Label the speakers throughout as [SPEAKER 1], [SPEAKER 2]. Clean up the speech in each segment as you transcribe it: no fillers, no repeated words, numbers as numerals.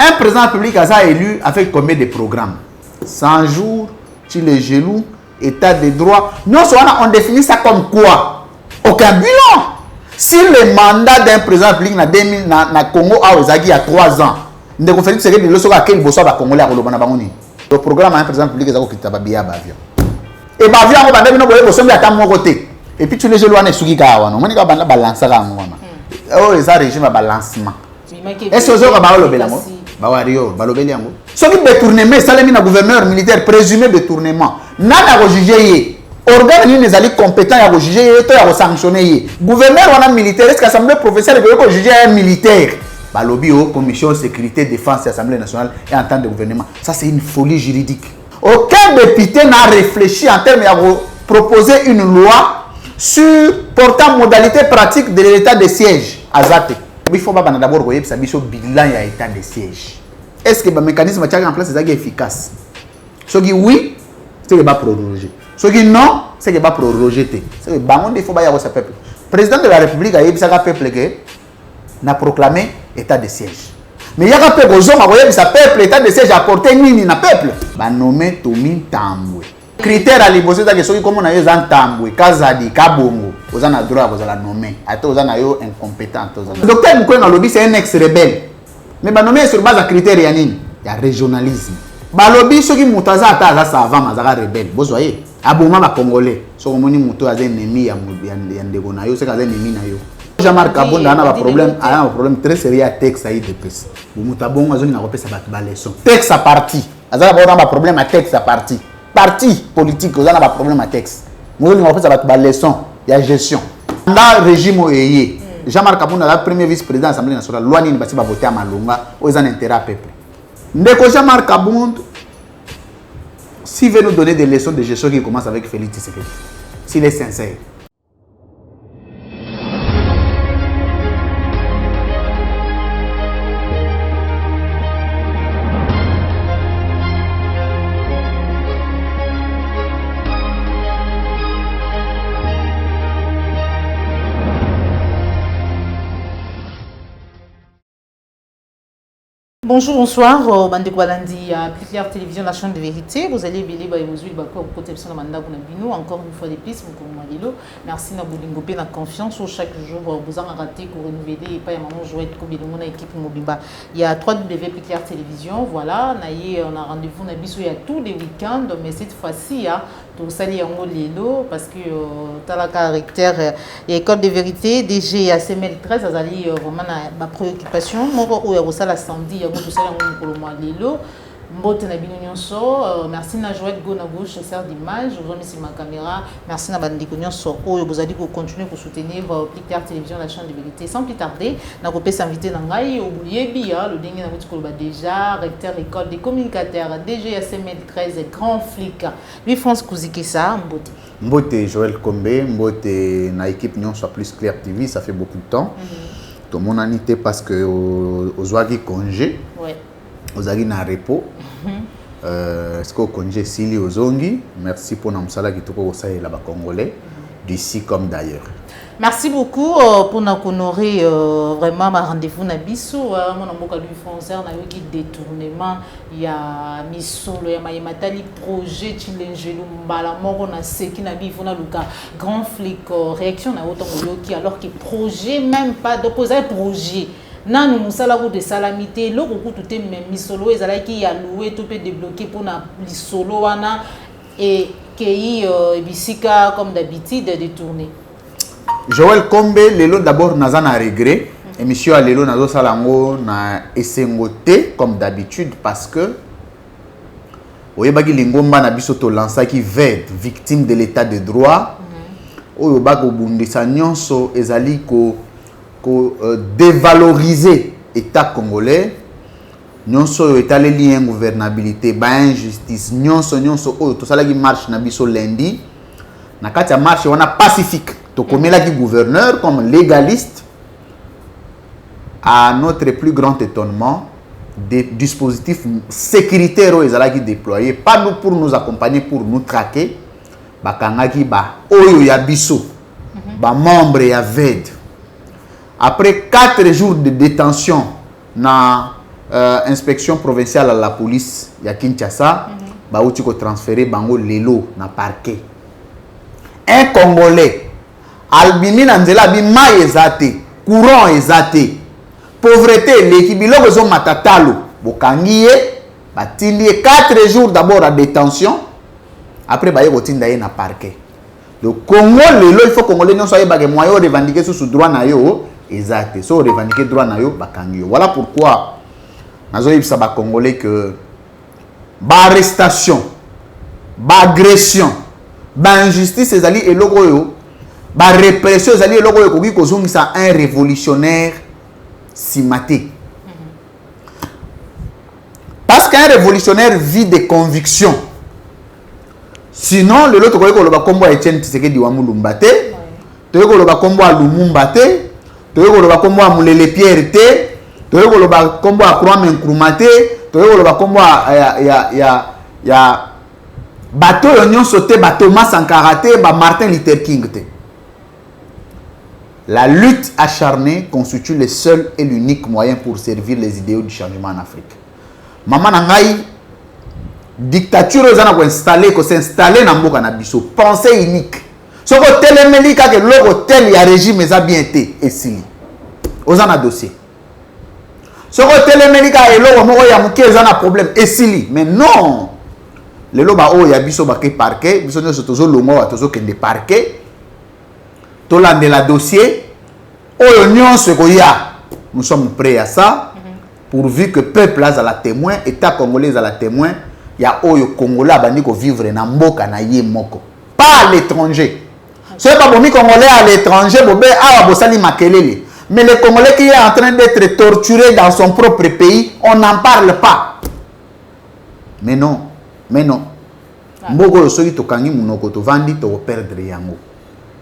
[SPEAKER 1] Un président public a élu avec combien de programmes? 100 jours, tu les genoux, état de droit. Non, on définit ça comme quoi? Aucun bilan. Si le mandat d'un président public na Congo a il y a 3 ans, ne conférence c'est que le soga quel bosso ba congolais a lobana bangoni. Le programme un président public ezako kitaba biya ba avion. Et ba avion ko banda bino boye bosso mbi ata mo côté. Et puis tu les genoux ane suki ka wana. Moni ka banda balance ka ngwana. Oh, ça régime à balancement. Est-ce que vous avez parlé de Bawario, balobeli yango. Soki détournement, salami na gouverneur militaire présumé détournement. Nana ko juger organe ni nezali compétent ya ko juger to ya ko sanctionner. Gouverneur wana militaire, est-ce que assemblée professionnelle ko juger un militaire? Balobi o commission sécurité défense et assemblée nationale et en temps de gouvernement. Ça c'est une folie juridique. Aucun député n'a réfléchi en termes de proposer une loi sur portant modalité pratique de l'état de siège. Azate. Il faut d'abord voir ça bilan ya état de siège. Est-ce que le mécanisme est en place est efficace? Ce qui oui, c'est que va proroger. Ce qui non, c'est que va proroger. C'est que il faut pas ce peuple. Président de la République a dit que le peuple n'a proclamé état de siège. Mais il y a un peuple qui a peuple état de siège apporté nini na peuple. Ba nommé Tomin Tambwe. Critère à l'imposer que ceux qui comme on a eu Tambwe, Kazadi, Kabongo, aux en a droit aux la nommer. À tous en a eu incompétent. Docteur Moukouen Lobby c'est un ex-rebelle. Mais ba nommé sur base de critères yanine. Il y a régionalisme. Ba lobby ceux qui moutaza ata ça avant mazara rebelle. Vous voyez? Abouma ba congolais. So moni mouto a ennemi ya ndeko na yo, c'est kaza ennemi na yo. Jean-Marc Kabonda a un problème très sérieux à texte à IDPS. Moutabon a zone na repesa ba leçon. Texte à parti. Azala ba un problème à texte à parti. Parti politique, vous avez un problème à texte. Nous avons fait ça leçon, il y a gestion. Dans le régime OEI, Jean-Marc Kabonda, le premier vice-président de l'Assemblée nationale, loi ni va voter à Malonga, aux en intérêt à peuple. Ndeko Jean-Marc Kabonda, s'il veut nous donner des leçons de gestion qui commencent avec Félix Tshisekedi, s'il est sincère.
[SPEAKER 2] Bonjour, bonsoir, Bande Koualandi, Picliar Télévision, la chaîne de vérité. Vous allez bien, encore une fois de plus, merci à vous de la confiance. Chaque jour, vous en raté pour renouveler et pas maman jouer comme une équipe Mobimba. Il y a 3W Picliar Télévision, voilà, on a rendez-vous il y a tous les week-ends, mais cette fois-ci, tout ça est en Lelo parce que tu as la caractère et école de vérité, DG à CML 13, ça vraiment ma préoccupation. Moi, au ça la samedi, tout ça est en Lelo. Mbote na bino nyonso, merci na Joël Go na gauche, chasseur d'image, je vous remercie ma caméra, merci na bandiko nyonso, vous allez continuer pour soutenir Picliar Télévision, la chaîne de vérité. Sans plus tarder, na kopé s'inviter dans ngai au Bouyebi, le dernier na mutiko déjà, recteur école des communicateurs, DG ACML 13, grand flic. Lui France Kouzikessa, Mbote. Mbote
[SPEAKER 1] Joël Kombe, Mbote na équipe nyonso plus Clair TV, ça fait beaucoup de temps. Tout mon annité parce que aux oies congé. Ouais. Aux agues na repos. Est-ce que congé Sili aux ongi? Merci pour notre salat qui tout ça et là-bas congolais d'ici comme d'ailleurs.
[SPEAKER 2] Merci beaucoup pour nous honorer vraiment ma rendez-vous na biso mon amboka lui français na yo qui détournement il y a misolo ya matali projet chilengelu mbala moko na seki na bivo na luka grand flic réaction na autant qui alors que projet même pas d'opposer projet nanu musala ko de salamité loko kutu même misolo ezala ki ya louer tout peut débloquer pour na lisolo wana et qui bisika comme d'habitude détourner.
[SPEAKER 1] Joël Kombe, lelo d'abord naza na regret. Émission à lelo nazo salango na esengote comme d'habitude parce que oyebaki lingomba na biso to lança qui VED, victime de l'état de droit. Oyobaka obundisa nyonso ezali ko dévaloriser état congolais. Nyonso etaleli ingouvernabilité, ba injustice, nyonso oyo to salaki marche na biso lundi. Na kati ya marche wana pacifique. Comme il a dit gouverneur, comme légaliste, à notre plus grand étonnement, des dispositifs sécuritaires qui déployés, pas nous pour nous accompagner, pour nous traquer, bakangaki ba oyo ya biso, ba membre ya VED. Après 4 jours de détention na inspection provinciale à la police ya Kinshasa ba uti ko transférer bango lelo na parquet. Un Congolais albimi na nzela bi mai ezate courant ezate pauvreté l'équipe biloko zo matatalo bokangi ye batindi 4 jours d'abord à détention après ba ye kotinda ye na parquet. Le Congo lelo il faut Congolais non soyez bagé moyen revendiquer sous droit na yo ezate so revendiquer droit na yo bakangi yo. Voilà pourquoi nazo yebisa ba Congolais que ba arrestation ba agression ba injustice ezali eloko yo ba répression ezali eloko yo koki kozongisa un révolutionnaire simaté. Parce qu'un révolutionnaire vit des convictions. Sinon, le l'autre ko loba kombo Etienne Tshisekedi wa Mulumba te, to ko loba kombo Lumumba te, to ko loba kombo Mulele Pierre te, to ko loba kombo Kwame Nkrumah te, to ko loba kombo ya bateau yon sauté ba Thomas Sankara te, ba Martin Luther King te. La lutte acharnée constitue le seul et l'unique moyen pour servir les idéaux du changement en Afrique. Maman nangai dictature ozana ko installer ko s'installer na mboka na biso pensée unique. Soko telemeli ka ke logo tel ya régime eza bien été esili. Ozana dossier. Soko telemeli ka logo moko ya muke eza problème esili. Mais non. Le loba o ya biso ba ke parquet, biso nyo tozo longo wa tozo kende parquet. Tolande la dossier. Oyo nyonso ko ya. Nous sommes prêts à ça. Pourvu que peuple a la témoin, État congolais a la témoin, il y a oyo Congolais bandi ko vivre na mboka na ye moko, pas à l'étranger. Ce n'est pas bon Congolais à l'étranger, bobé awa bosali makelele. Mais le Congolais qui est en train d'être torturé dans son propre pays, on n'en parle pas. Mais non, mais non. Mboko yo soki tokangi munoko to vandi to perdre yango.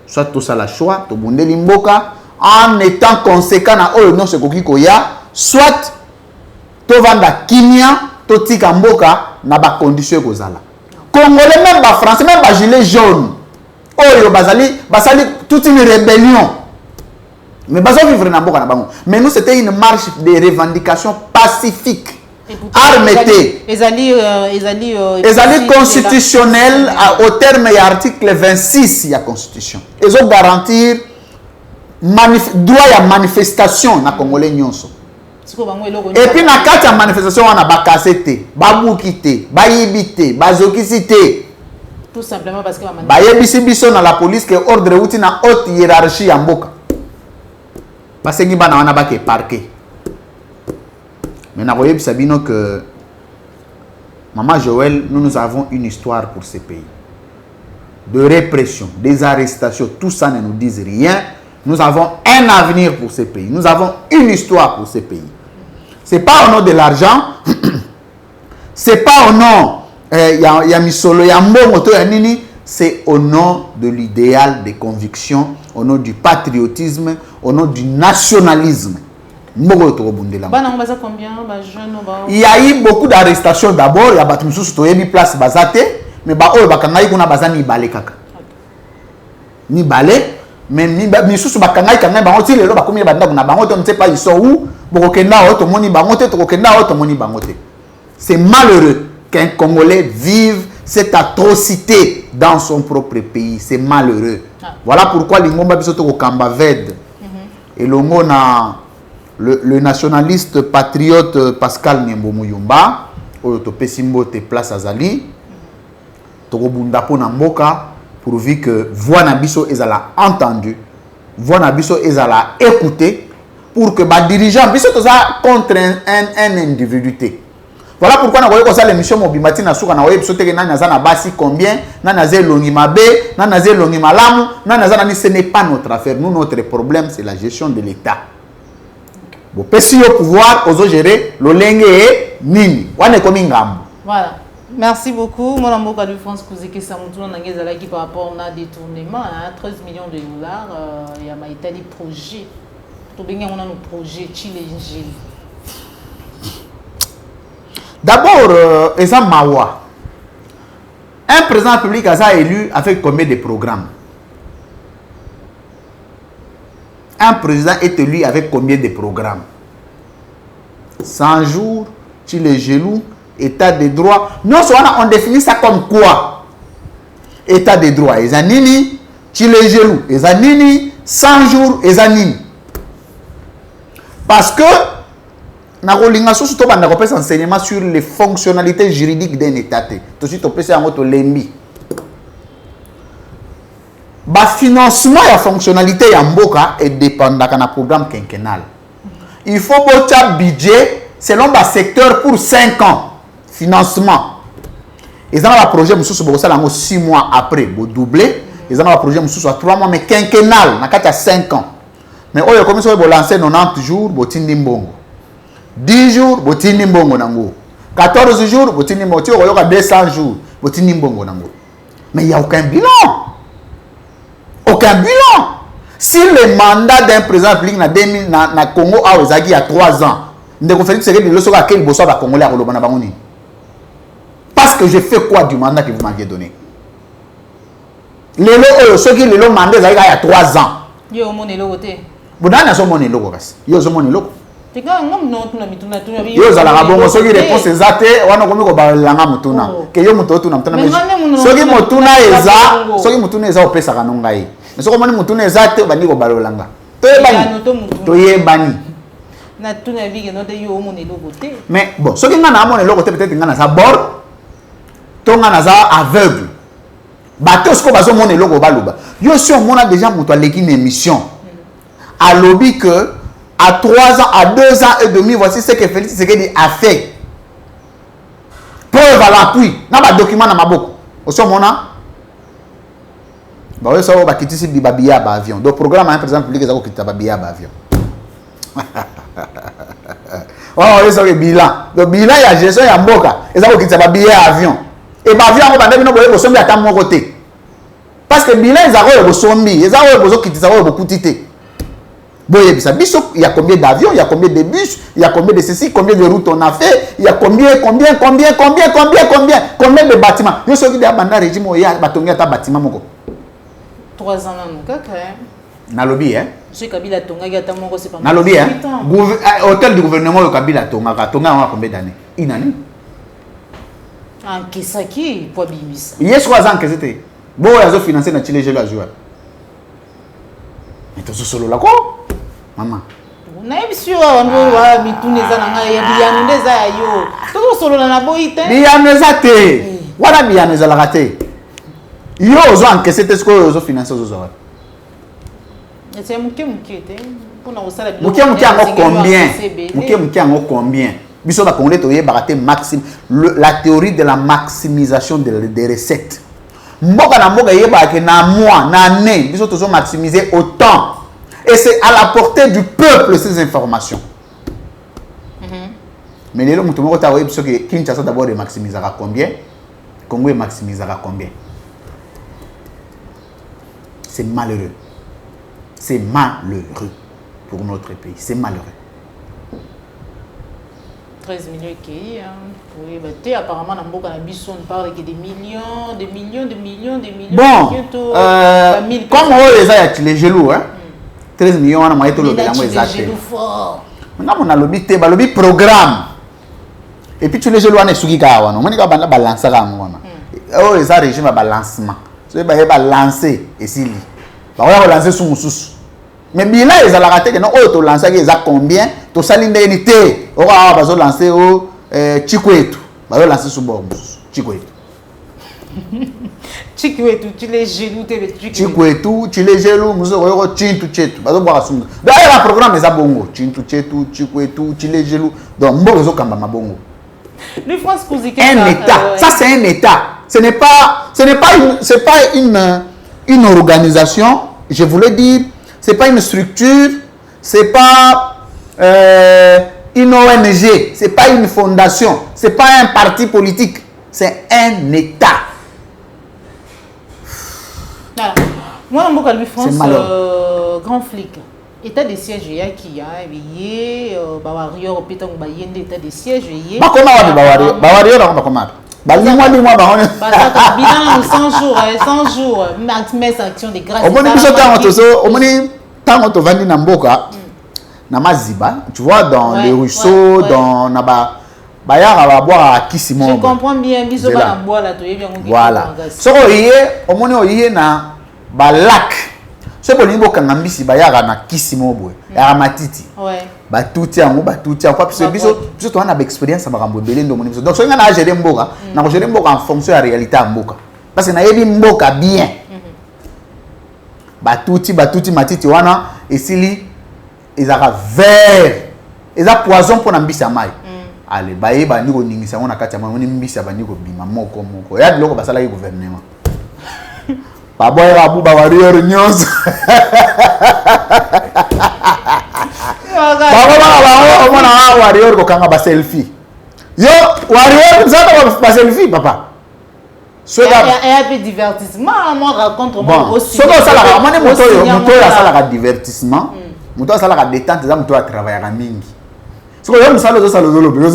[SPEAKER 1] Soit tout ça la choix, to bundeli mboka en étant conséquent na oyo non se koki koya, soit to vanda kimia to tika mboka na ba condition kozala. Congolais même ba français même ba gilet jaune. Oyo basali toute une rébellion. Mais bazo vivre na mboka na bango. Mais nous c'était une marche de revendication pacifique. Armée. Ezali constitutionnel au terme de l'article 26 de la constitution. Ils ont garantir droit à manifestation na Congolais nyonso. Et puis na kati ya manifestation wana bakasete, babukite, bayibite, bazokisite.
[SPEAKER 2] Tout simplement parce que
[SPEAKER 1] bayebisi biso na la police que ordre outi na haute hiérarchie ya mboka. Parce que bana wana bake parquet. Mais na koyebisa bino que Maman Joël, nous avons une histoire pour ce pays. De répression, des arrestations, tout ça ne nous dit rien. Nous avons un avenir pour ce pays. Nous avons une histoire pour ce pays. Ce n'est pas au nom de l'argent. Ce n'est pas au nom c'est au nom de l'idéal des convictions, au nom du patriotisme, au nom du nationalisme. Il y a eu beaucoup d'arrestations d'abord. Il y a eu place bazate, mais il y a eu ni balé, mais misusu bakangai kangai bango ti lelo bakomi banda na bango on ne sait pas ils sont où bokokenda auto moni bango te tokokenda auto moni bango te. C'est malheureux qu'un Congolais vive cette atrocité dans son propre pays. C'est malheureux. Voilà pourquoi l'ingomba biso to kamba ved et longo na le nationaliste patriote Pascal Nyembo Muyumba oyo to pesimbo te place azali to bunda po na mboka pourvu que voix nabiso ezala entendu, voix nabiso ezala écouté pour que ba dirigeant biso to za contre un individuité. Voilà pourquoi na koyeko ça l'émission Mobimati na suka na web biso teke nani azana basi combien, nani azé longi mabe, nani azé longi malamu, nani azana ni ce n'est pas notre affaire. Nous notre problème c'est la gestion de l'État. Bon pesi au pouvoir ozo gérer lolenge e nini. Wane komi ngambo.
[SPEAKER 2] Voilà. Merci beaucoup. Mon amour de France, Kouzeke Samoutouna Nangezalaki par rapport à un détournement à 13 millions de dollars. Il y a des projets. Tout bien, on a nos projets Chili.
[SPEAKER 1] D'abord, Eza Mawa. Un président public a élu avec combien de programmes? Un président est élu avec combien de programmes? 100 jours, tu les gelous, état de droit. Non, on définit ça comme quoi? État de droit. Et zanini, tu les gelous. Et zanini, 100 jours, et zanini. Parce que, na rolinga surtout on a un enseignement sur les fonctionnalités juridiques d'un état. Tout de suite, on peut faire un autre lembi. Le financement et la fonctionnalité de Mboka est dépendant d'un programme quinquennal. Il faut un budget selon le secteur pour 5 ans. Financement. Ils ont un projet qui 6 mois après, pour doubler. Ils ont un projet qui 3 mois, mais quinquennal, il y a 5 ans. Mais on a commencé à lancer 90 jours, pour Tindi Mbongo. 10 jours, pour Tindi Mbongo. 14 jours, pour Tindi Mbongo. Il y a 200 jours, pour Tindi Mbongo. Mais il n'y a aucun bilan. Aucun bilan. Si le mandat d'un président public na Congo il y a 3 ans, parce que je fais quoi du mandat que vous m'aviez donné? Ceux qui le mandat il y a 3 ans. Vous avez mais bon, ce qui est peut-être bord, aveugle. Bateau ce qu'on a logo baluba. Yo si on a déjà monté une émission. À lobby que à 3 ans, à 2 ans et demi, voici ce que Félix Tshisekedi a fait. Preuve à l'appui. N'a pas document dans ma boucle. Au son mona. Bah oui, ça va quitter ici Bibabia avion. Donc programme un président public qui va quitter Bibabia avion. Oh, c'est le bilan. Le bilan il y a gestion il y a mboka. Et ça va quitter Bibabia avion. Et avion on va devenir boye bosombi à mon côté. Parce que bilan ils ont bosombi, ils ont besoin quitter ça va beaucoup titer. Boye bisa biso, il y a combien d'avions, il y a combien de bus, il y a combien de ceci, combien de routes on a fait, il y a combien de bâtiments. Yo soki de banda régime ya batongi ata bâtiment moko.
[SPEAKER 2] 3 ans quand même.
[SPEAKER 1] Na lobby hein.
[SPEAKER 2] Monsieur Kabila tonga gata moko c'est pas.
[SPEAKER 1] Na lobby hein. Hôtel du gouvernement le Kabila tonga a combien d'années? Une année.
[SPEAKER 2] En Kisaki pour bimisa.
[SPEAKER 1] Il y a 3 ans que c'était. Bon ils ont financé na Chile la joueur. Mais tout solo là quoi? Maman.
[SPEAKER 2] Na sûr on va mitune za na ya biyanu ndeza yo. Tout solo na boite.
[SPEAKER 1] Biyanu za te. Wala biyanu za la raté. Yo ozo encaissé ce que ozo financer ozo.
[SPEAKER 2] C'est muke te. Pona osala
[SPEAKER 1] bilo. Muke ngo combien? Muke ngo combien? Biso ba congolais to yebaraté maxime la théorie de la maximisation des recettes. Mboka na mboka yeba ke na mois na année biso tozo maximiser autant. Et c'est à la portée du peuple ces informations. Mais les gens qui ont dit que Kinshasa d'abord maximisera combien? Congo maximisera combien? C'est malheureux. C'est malheureux pour notre pays. C'est malheureux.
[SPEAKER 2] 13 millions qui oui, bah, apparemment dans Mboka on parle que des millions.
[SPEAKER 1] Bon, comme on les gelous, hein? 13 millions, on a moyen de le faire. Maintenant, on a le lobby programme. Et puis, tu les gelous, on est sous qui gawa. On a balancer là. Oh, les régime à balancement. So, il va lancer et s'il on va lancer sous sous. Mais bien là, ils ont raté que non, oh, tu lances ils ont combien? Tu salis d'unité. On va lancer au Chikwetu. On va lancer sous bord Chikwetu.
[SPEAKER 2] Chikwetu, tu les genoux,
[SPEAKER 1] Chikwetu, tu les genoux, nous aurons Chintu Chetu. D'ailleurs, le programme est à Bongo. Chintu Chetu, Chikwetu, tu les genoux. Donc, Mbozo Kamba Bongo.
[SPEAKER 2] Le France Kouzike.
[SPEAKER 1] Un État. Ça, c'est un État. Ce n'est pas une organisation. Je voulais dire, ce n'est pas une structure. Ce n'est pas une ONG. Ce n'est pas une fondation. Ce n'est pas un parti politique. C'est un État.
[SPEAKER 2] Voilà. Moi, en Mboka, France, grand flic. État de siège, il y a qui a éveillé, Bawario, Pétan, Bayende, état de siège, il y a.
[SPEAKER 1] Comment Bawario,
[SPEAKER 2] bilan 100 jours, 100 jours, max action de grâce.
[SPEAKER 1] Au moins, tant que tu vas dans Mboka, na maziba, tu vois, dans
[SPEAKER 2] Ouais,
[SPEAKER 1] les ruisseaux,
[SPEAKER 2] ouais.
[SPEAKER 1] dans Naba. Bayar va boire à Kissimon.
[SPEAKER 2] Je comprends bien, biso ba boire la toye bien.
[SPEAKER 1] Voilà. So oye, omoni oye na ba lac. So boni bo kangambisi bayar na Kissimon boy. Ya matiti.
[SPEAKER 2] Ouais.
[SPEAKER 1] Ba touti yango, ba touti yango parce que biso to na expérience ba kambo belé ndo moni biso. Donc so nga na gérer mboka, na gérer mboka en fonction de la réalité ya mboka. Parce que na yebi mboka bien. Ba touti matiti wana esili ezaka vert. Eza poison pour na mbisi ya mai. Allez, baye bani ko ningisa ngona kati ya moni mbisa bani ko bima moko. Ya biloko basala ki gouvernement. Ba boy ba bu ba warrior nyonso. Ba mona warrior ko kanga ba selfie. Yo warrior nzata ba selfie papa.
[SPEAKER 2] Il y a un peu de divertissement, moi raconte-moi aussi.
[SPEAKER 1] Ce que ça la ramène moto ya sala ka divertissement. Moto sala ka détente, ça moto a travailler à mingi. Ce que nous allons faire, nous allons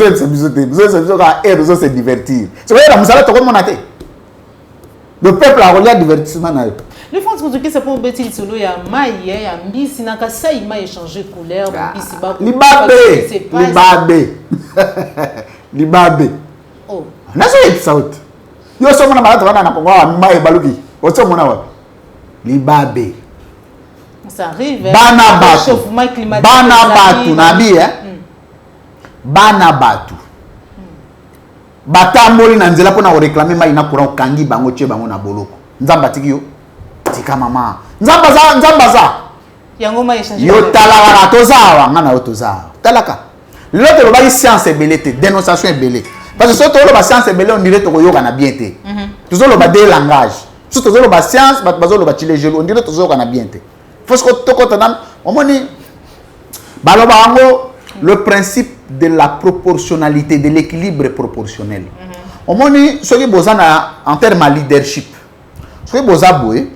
[SPEAKER 1] se divertir. Ce que nous allons faire, monter. Le peuple a relié divertissement.
[SPEAKER 2] Le France, c'est pour bêter le solo, il y a maille, il y a mbisi, n'a qu'à ça, il m'a échangé couleur, mbisi,
[SPEAKER 1] Libabé.
[SPEAKER 2] Oh.
[SPEAKER 1] N'a pas eu ça. Yo sommes na malade, on a encore maille baluki. On sommes na wa. Libabé.
[SPEAKER 2] Ça arrive.
[SPEAKER 1] Chauffement climatique. Banabatu, nabi hein. Banabatu. Batamboli na nzela pona réclamer mai na courant kangi bango tie bango na boloko. Nzamba tiki yo. Tika mama. Nzamba za.
[SPEAKER 2] Yango mai échanger.
[SPEAKER 1] Yo talaka tozawa ngana yo tozawa. Talaka. L'autre ba science est belé, dénonciation est belé. Parce que surtout le science est belé on dirait to yoga na bien té. Toujours le des langage. Surtout le science bazo le chile jelo on dirait to yoga na bien té. Faut que to kotanam on moni baloba ngo le principe de la proportionnalité, de l'équilibre proportionnel. On moni ce qui bozana en termes de leadership. Ce qui bozaboué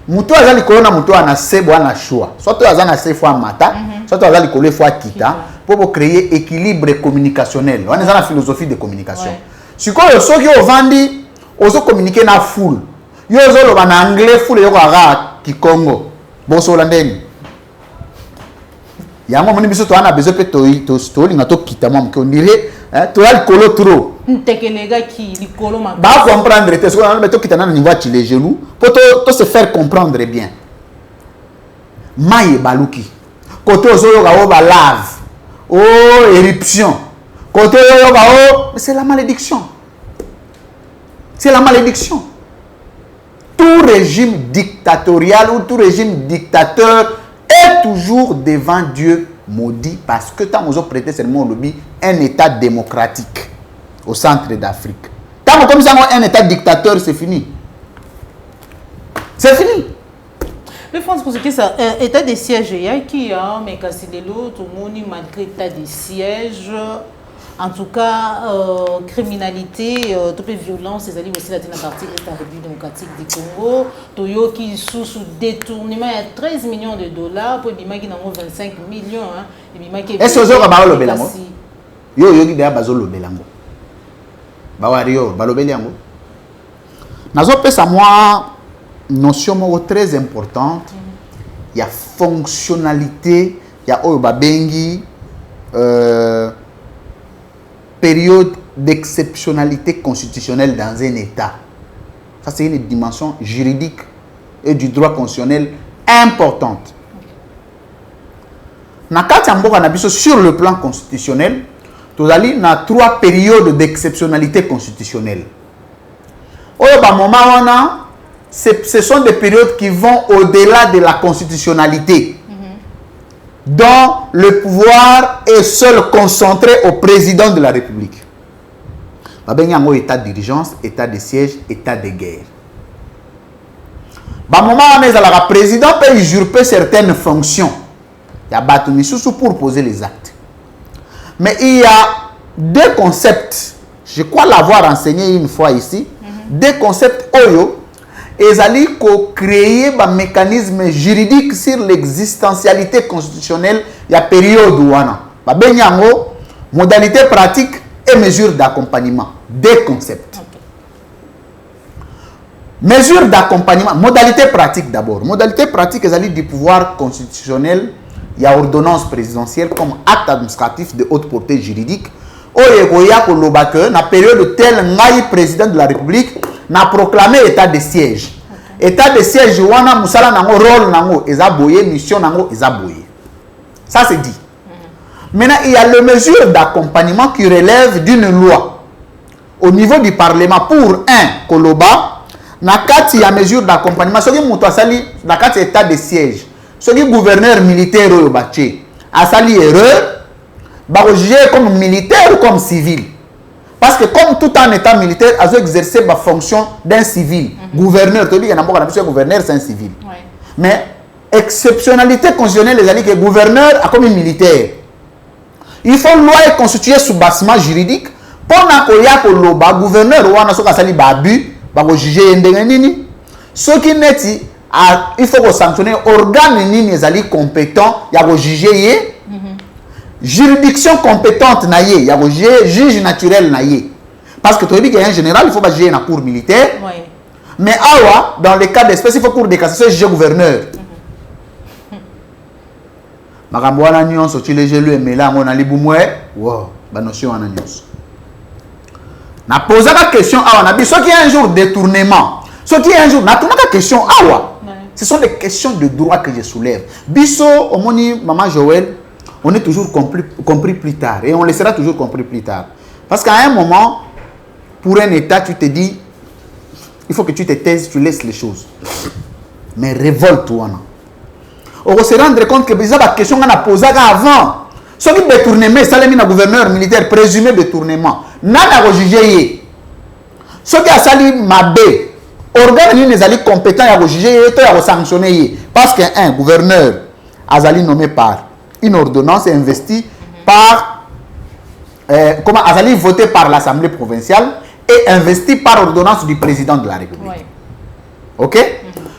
[SPEAKER 1] muto azali kolona muto ana sebo ana choix. Soit to azana se fois mata, soit to azali kolé fois kita pour créer équilibre communicationnel. On est dans la philosophie de communication. Si quoi ce qui ovandi ozo communiquer na foule. Yo zo lo bana anglais foule yo ka ki Congo. Boso holandais. Yango moni biso to ana besoin pe to linga to kita mo ko ndire to ya kolo trop.
[SPEAKER 2] Tekelega ki likolo ma.
[SPEAKER 1] Ba comprendre te so na to kita na niveau les genoux pour to se faire comprendre bien. Maye baluki. Koto zo ga o ba lave. Oh éruption. Koto yo ga o c'est la malédiction. C'est la malédiction. Tout régime dictatorial ou tout régime dictateur est toujours devant Dieu maudit parce que tant qu'on a prêté seulement au lobby un état démocratique au centre d'Afrique. Tant qu'on a un état dictateur, c'est fini. C'est fini.
[SPEAKER 2] Le France, pour ce qui est état de siège, il y a qui a, mais quand c'est de l'autre, tout le monde, malgré l'état de siège, en tout cas, criminalité, toute violence, c'est aussi la partie de la République démocratique du Congo. Toyo qui sous détournement, il y a 13 millions de dollars pour Bima qui n'a 25 millions.
[SPEAKER 1] Est-ce que vous avez le Bélango? Yo, yo, qui a le Bélango. Bawario, Balobeliango. Nazo pesa moi notion très importante. Il y a fonctionnalité, il y a Oyobabengi. Période d'exceptionnalité constitutionnelle dans un État. Ça, c'est une dimension juridique et du droit constitutionnel importante. Sur le plan constitutionnel, nous avons 3 périodes d'exceptionnalité constitutionnelle. Ce sont des périodes qui vont au-delà de la constitutionnalité, dont le pouvoir est seul concentré au président de la République. Il y a un état d'urgence, état de siège, état de guerre. Le président peut usurper certaines fonctions. Il y a Batoumissou pour poser les actes. Mais il y a 2 concepts, je crois l'avoir enseigné une fois ici, 2 concepts Oyo. Et ali ko créer un mécanisme juridique sur l'existentialité constitutionnelle il y a période où on a modalité pratique et mesure d'accompagnement, 2 concepts. Mesure d'accompagnement, modalité pratique d'abord. Modalité pratique est du pouvoir constitutionnel il y a ordonnance présidentielle comme acte administratif de haute portée juridique. Oyekoya kolobake na période telle ngai président de la République n'a proclamé état de siège. État de siège wana musala nango rôle nango eza boye mission nango eza boye. Ça c'est dit. Maintenant il y a les mesures d'accompagnement qui relèvent d'une loi au niveau du Parlement pour un koloba na kati ya mesure d'accompagnement soki muto asali na kati état de siège. Soki gouverneur militaire oyo bache asali erreur ba juger comme militaire ou comme civil. Parce que comme tout en état militaire, a exercé la fonction d'un civil. Gouverneur, tu dis qu'il y a un gouverneur, c'est un civil. Ouais. Mais exceptionnalité constitutionnelle, les alliés que gouverneur a comme un militaire. Il faut une loi constituée sous basement juridique pour que le gouverneur ou un sali babu, ba juger ndengenini. Ce qui n'est il faut que sanctionner organe nini les alliés compétents, il y a juger juridiction compétente naïe, il y a un juge naturel naïe. Parce que tu dis qu'il y a un général, il faut pas juger dans la cour militaire. Oui. Mais awa, dans le cas d'espèce, il faut cour de cassation, juger gouverneur. Makamboana nyons, tu les gelus, mais là, on a les boumoué. Wow, bah notion en nyons. Na posé la question, awa, na bi, ce qui est un jour détournement, ce qui est un jour, na tout la question, awa. Ce sont des questions de droit que je soulève. Bisso, au moni, maman Joël, on est toujours compris plus tard. Et on le sera toujours compris plus tard. Parce qu'à un moment, pour un État, tu te dis, il faut que tu te taises, tu laisses les choses. Mais révolte-toi. On va se rendre compte que la question qu'on a posée avant, ce qui détournement, ça l'est mis le gouverneur militaire, présumé détournement. N'a pas jugé. Ce qui a sali mabé, organe les alliés compétents à juger et à sanctionner. Parce qu'un gouverneur a nommé par une ordonnance est investie par comment Azali voté par l'Assemblée provinciale et investi par ordonnance du président de la République. Oui. Ok?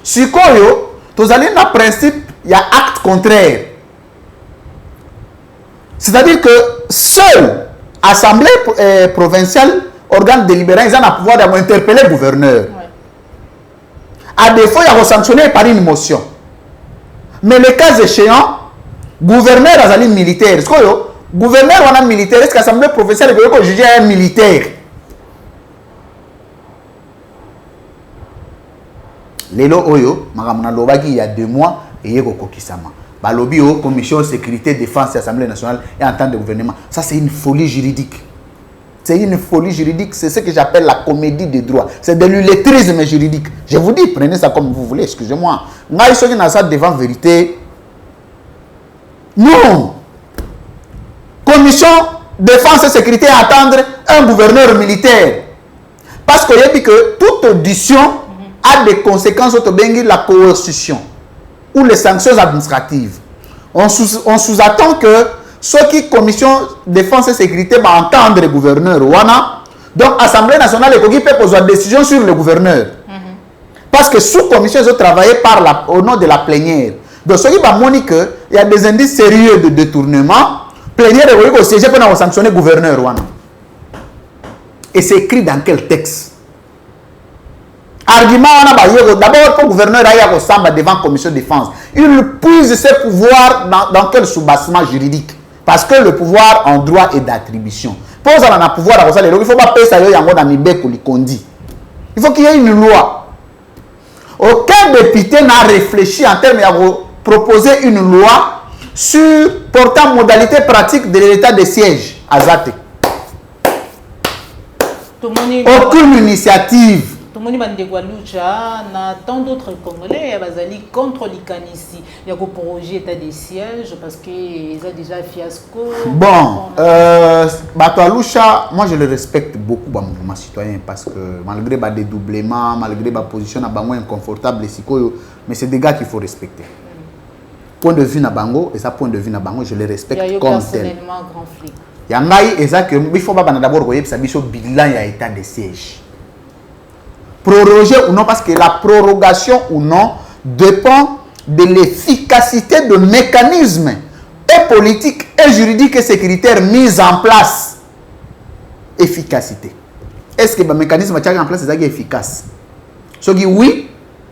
[SPEAKER 1] Si koyo, tu as un principe, il y a acte contraire. C'est-à-dire que seule Assemblée provinciale, organe délibérant, ils ont le pouvoir d'interpeller le gouverneur. Oui. À défaut, il y a sanctionné par une motion. Mais les cas échéants, gouverneur azali militaire. Est-ce que gouverneur ou un militaire, est-ce que l'Assemblée provinciale peut juger un militaire? Lelo Oyo, Maramona Lobaki, il y a 2 mois, et il y a Kokisama. Balobi, commission sécurité, défense et assemblée nationale et en temps de gouvernement. Ça, c'est une folie juridique. C'est une folie juridique. C'est ce que j'appelle la comédie des droits. C'est de l'illettrisme juridique. Je vous dis, prenez ça comme vous voulez, excusez-moi. Moi, je suis dans ça devant vérité. Non. Commission défense et sécurité à attendre un gouverneur militaire. Parce qu'il y a dit que toute audition a des conséquences au bengi la coercition ou les sanctions administratives. On sous-attend que ceux qui commission défense et sécurité va entendre le gouverneur wana. Donc Assemblée nationale et qui peut poser une décision sur le gouverneur. Parce que sous commission ils ont travaillé au nom de la plénière. Donc, ce qui va montrer qu'il y a des indices sérieux de détournement, plénière et siège pour sanctionner le gouverneur. Et c'est écrit dans quel texte? Argument, d'abord, pour le gouverneur aille Samba devant la commission de défense. Il puise ses pouvoirs dans quel soubassement juridique? Parce que le pouvoir en droit est d'attribution. Pour ça, on a pouvoir à il ne faut pas payer ça il faut qu'il y ait une loi. Aucun député n'a réfléchi en termes de proposer une loi sur portant modalité pratique de l'état de siège à Zate. Aucune initiative.
[SPEAKER 2] Tout le monde a dit tant d'autres Congolais contre l'Icanissi. Il y a un projet état de siège parce qu'ils ont déjà fiasco.
[SPEAKER 1] Bon, Batoaloucha, moi je le respecte beaucoup dans le mouvement citoyen parce que malgré le dédoublement, malgré la position inconfortable, mais c'est des gars qu'il faut respecter. Point de vue Nabango, et ça point de vue Nabango, je les respecte comme tel. Il y a il faut d'abord voir que ça bilan il y a état de siège. Proroger ou non, parce que la prorogation ou non dépend de l'efficacité de mécanismes et politiques et juridiques et sécuritaires mis en place. Efficacité. Est-ce que le mécanisme est en place est efficace? Ce qui oui,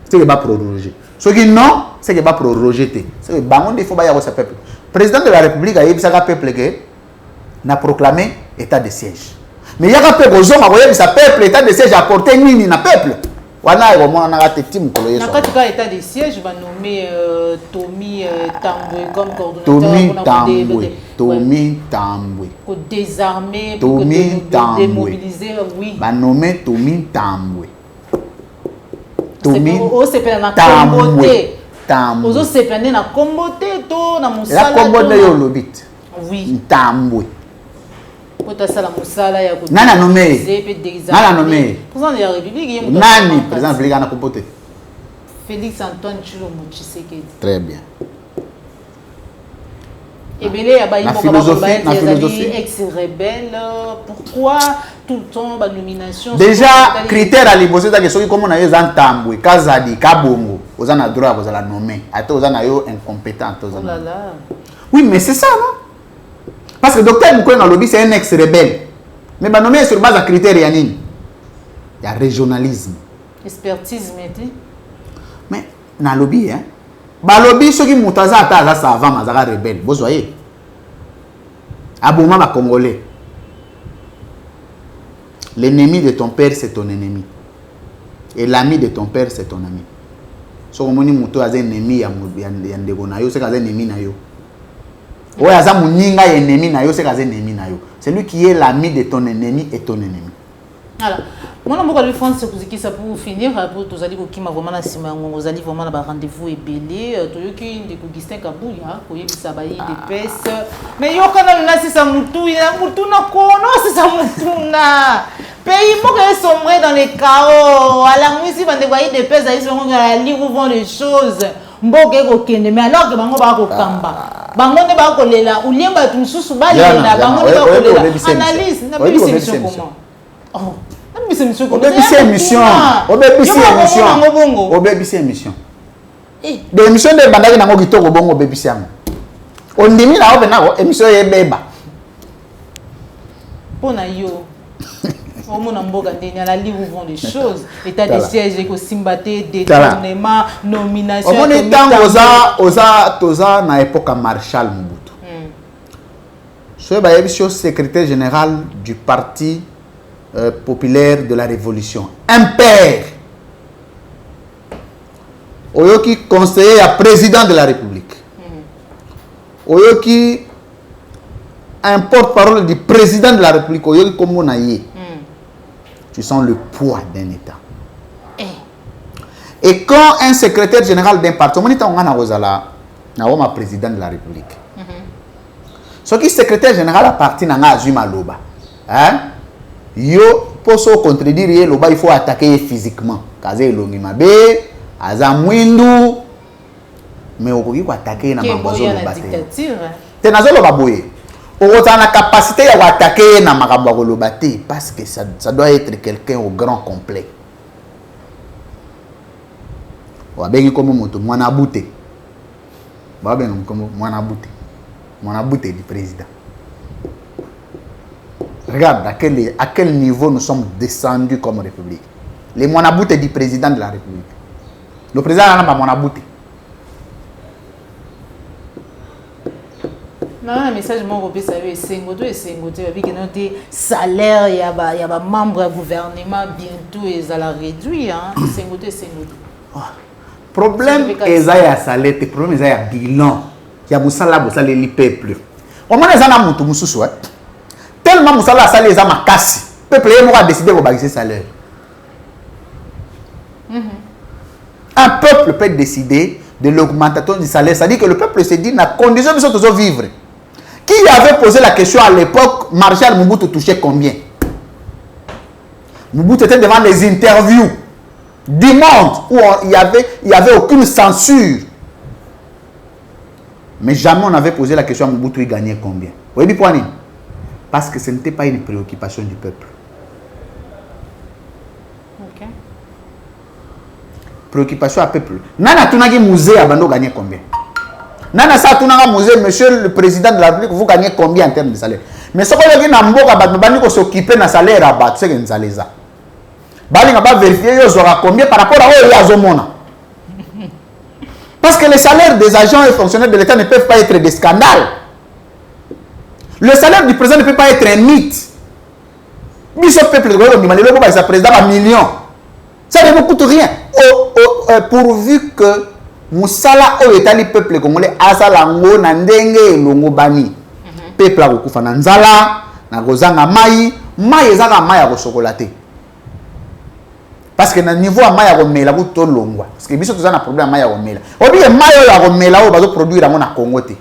[SPEAKER 1] c'est que va proroger. Ce qui non, c'est que va proroger. C'est que il faut pas y avoir ça peuple. président de la République a dit que le peuple n'a proclamé état de siège. Mais il y a un peuple qui a peuple état de siège apporté ni na peuple. Wana a
[SPEAKER 2] état de siège va nommer Tommy Tambwe comme coordonnateur.
[SPEAKER 1] Tommy Tambwe.
[SPEAKER 2] Pour désarmer,
[SPEAKER 1] pour
[SPEAKER 2] démobiliser, oui.
[SPEAKER 1] Va nommer Tommy Tambwe.
[SPEAKER 2] Tommy Tambwe. Ozo se planer na kombote to na musala to.
[SPEAKER 1] La kombote yo lobit.
[SPEAKER 2] Oui.
[SPEAKER 1] Tambwe.
[SPEAKER 2] Kota sala musala ya ko.
[SPEAKER 1] Nana nommé. Nana nommé.
[SPEAKER 2] Président de la République.
[SPEAKER 1] Nani président de la République ana kombote.
[SPEAKER 2] Félix Antoine Tshilombo Tshisekedi.
[SPEAKER 1] Très bien.
[SPEAKER 2] Et bien là, il y a une philosophie ex-rebelle. Pourquoi tout le temps la nomination?
[SPEAKER 1] Déjà, critère à l'imposer, c'est que ceux qui comme on a eu Zantambwe, Kazadi, Kabongo, aux en a droit, vous allez nommer. À tous, vous en avez incompétent.
[SPEAKER 2] Oh là là.
[SPEAKER 1] Oui, mais c'est ça, non? Parce que le docteur Moukouen dans le lobby, c'est un ex-rebelle. Mais bah, nommé sur base de critères, il y a régionalisme.
[SPEAKER 2] Expertise,
[SPEAKER 1] mais dans le lobby, hein? Bah lobby ceux qui montent ça avant mazara rebelle vous voyez aboma ba congolais l'ennemi de ton père c'est ton ennemi et l'ami de ton père c'est ton ami so moni muto aza ennemi ya ndeko na yo c'est kaza ennemi na yo o aza muninga ennemi na yo c'est kaza ennemi na yo c'est lui qui est l'ami de ton ennemi et ton ennemi.
[SPEAKER 2] Alors, moi, je vais faire ça pour finir. Pour tous les gens qui m'ont vraiment rendez-vous et belé. Tous les gens qui ont Augustin Kabouya, qui ont des pèses. Mais il y a c'est ça moutou, il y a moutou na kono, c'est ça moutou na. Pays moi qui sombré dans les chaos. À la musique, on voit des pèses, ils sont à lire où vont les choses. Mboke ko kende mais alors que bango ba ko kamba. Bango ne ba ko lela, ou lien ba tumususu ba lela, bango ne ba ko lela. Analyse, na bébé c'est comment? Oh, c'est émission.
[SPEAKER 1] De émission de bandaki nango kitoko bongo bebisi yango. Ondimi na obe nako émission yebeba.
[SPEAKER 2] Pona yo. Au monde en boga ndeni ala li où vont les choses. État de siège eko simbate détournement, nomination.
[SPEAKER 1] On est temps oza na époque Marshal Mobutu. Ce ba émission secrétaire général du parti populaire de la révolution, un père oyoki conseiller à président de la République, oyoki un porte-parole du président de la République, oyoki comme on a yé, tu sens le poids d'un État. Et quand un secrétaire général d'un parti, on est en président de la République, ce qui secrétaire général appartient à Azuma Loba, hein? Yo poso contredire le bas il faut attaquer physiquement kaze longi mabe aza mwindu mais okoki ko attaquer na mambozo le baté te nazo lo baboye okota na capacité ya attaquer na makambo lo baté parce que ça doit être quelqu'un au grand complet wa bengi comme moto mwana bouté ba bengi comme mwana bouté du président. Regarde à quel niveau nous sommes descendus comme République. Les monaboutes du président de la République. Le président n'a pas monabouté.
[SPEAKER 2] Non, un message mon repère ça c'est ngoto avec un salaire il y a membre du gouvernement bientôt ils allont réduire hein c'est ngoto.
[SPEAKER 1] Problème ezaya salaire, problème ezaya bilan. Ya musala li peuple. On m'a ezana mutu mususu ouais. Tellement Moussala a salé les amas cassés. Le peuple a décidé de baisser salaire. Un peuple peut décider de l'augmentation du salaire. C'est-à-dire que le peuple se dit, dans la condition de se vivre. Qui avait posé la question à l'époque, Marshal Mobutu touchait combien? Mobutu était devant les interviews du monde où il n'y avait aucune censure. Mais jamais on n'avait posé la question à Mobutu, il gagnait combien? Vous voyez, point. Parce que ce n'était pas une préoccupation du peuple.
[SPEAKER 2] Ok.
[SPEAKER 1] Préoccupation à peuple. Nana Tunagi musée a gagné combien? Nana sa Tunanga musée, monsieur le président de la République, vous gagnez combien en termes de salaire? Mais ce qu'on a dit, Namboka, il s'occuper de salaire à battre, c'est que salaire. Bali n'a pas vérifié, il y aura combien par rapport à eux, il y a Zomona. Parce que les salaires des agents et fonctionnaires de l'État ne peuvent pas être des scandales. Le salaire du président ne peut pas être un mythe. Bishop peuple de le président à millions. Ça ne vous coûte rien. Pourvu que Moussala au état du peuple congolais asalango na ndenge longo bani. Peuple a beaucoup na nzala, na gozanga mai ezaka mai ya chocolatée. Parce que na niveau ya mai ya komela bu to longwa. Parce que biso toza na problème mai ya komela. Obi e mai ya komela o bazo produire ngo na Congo te.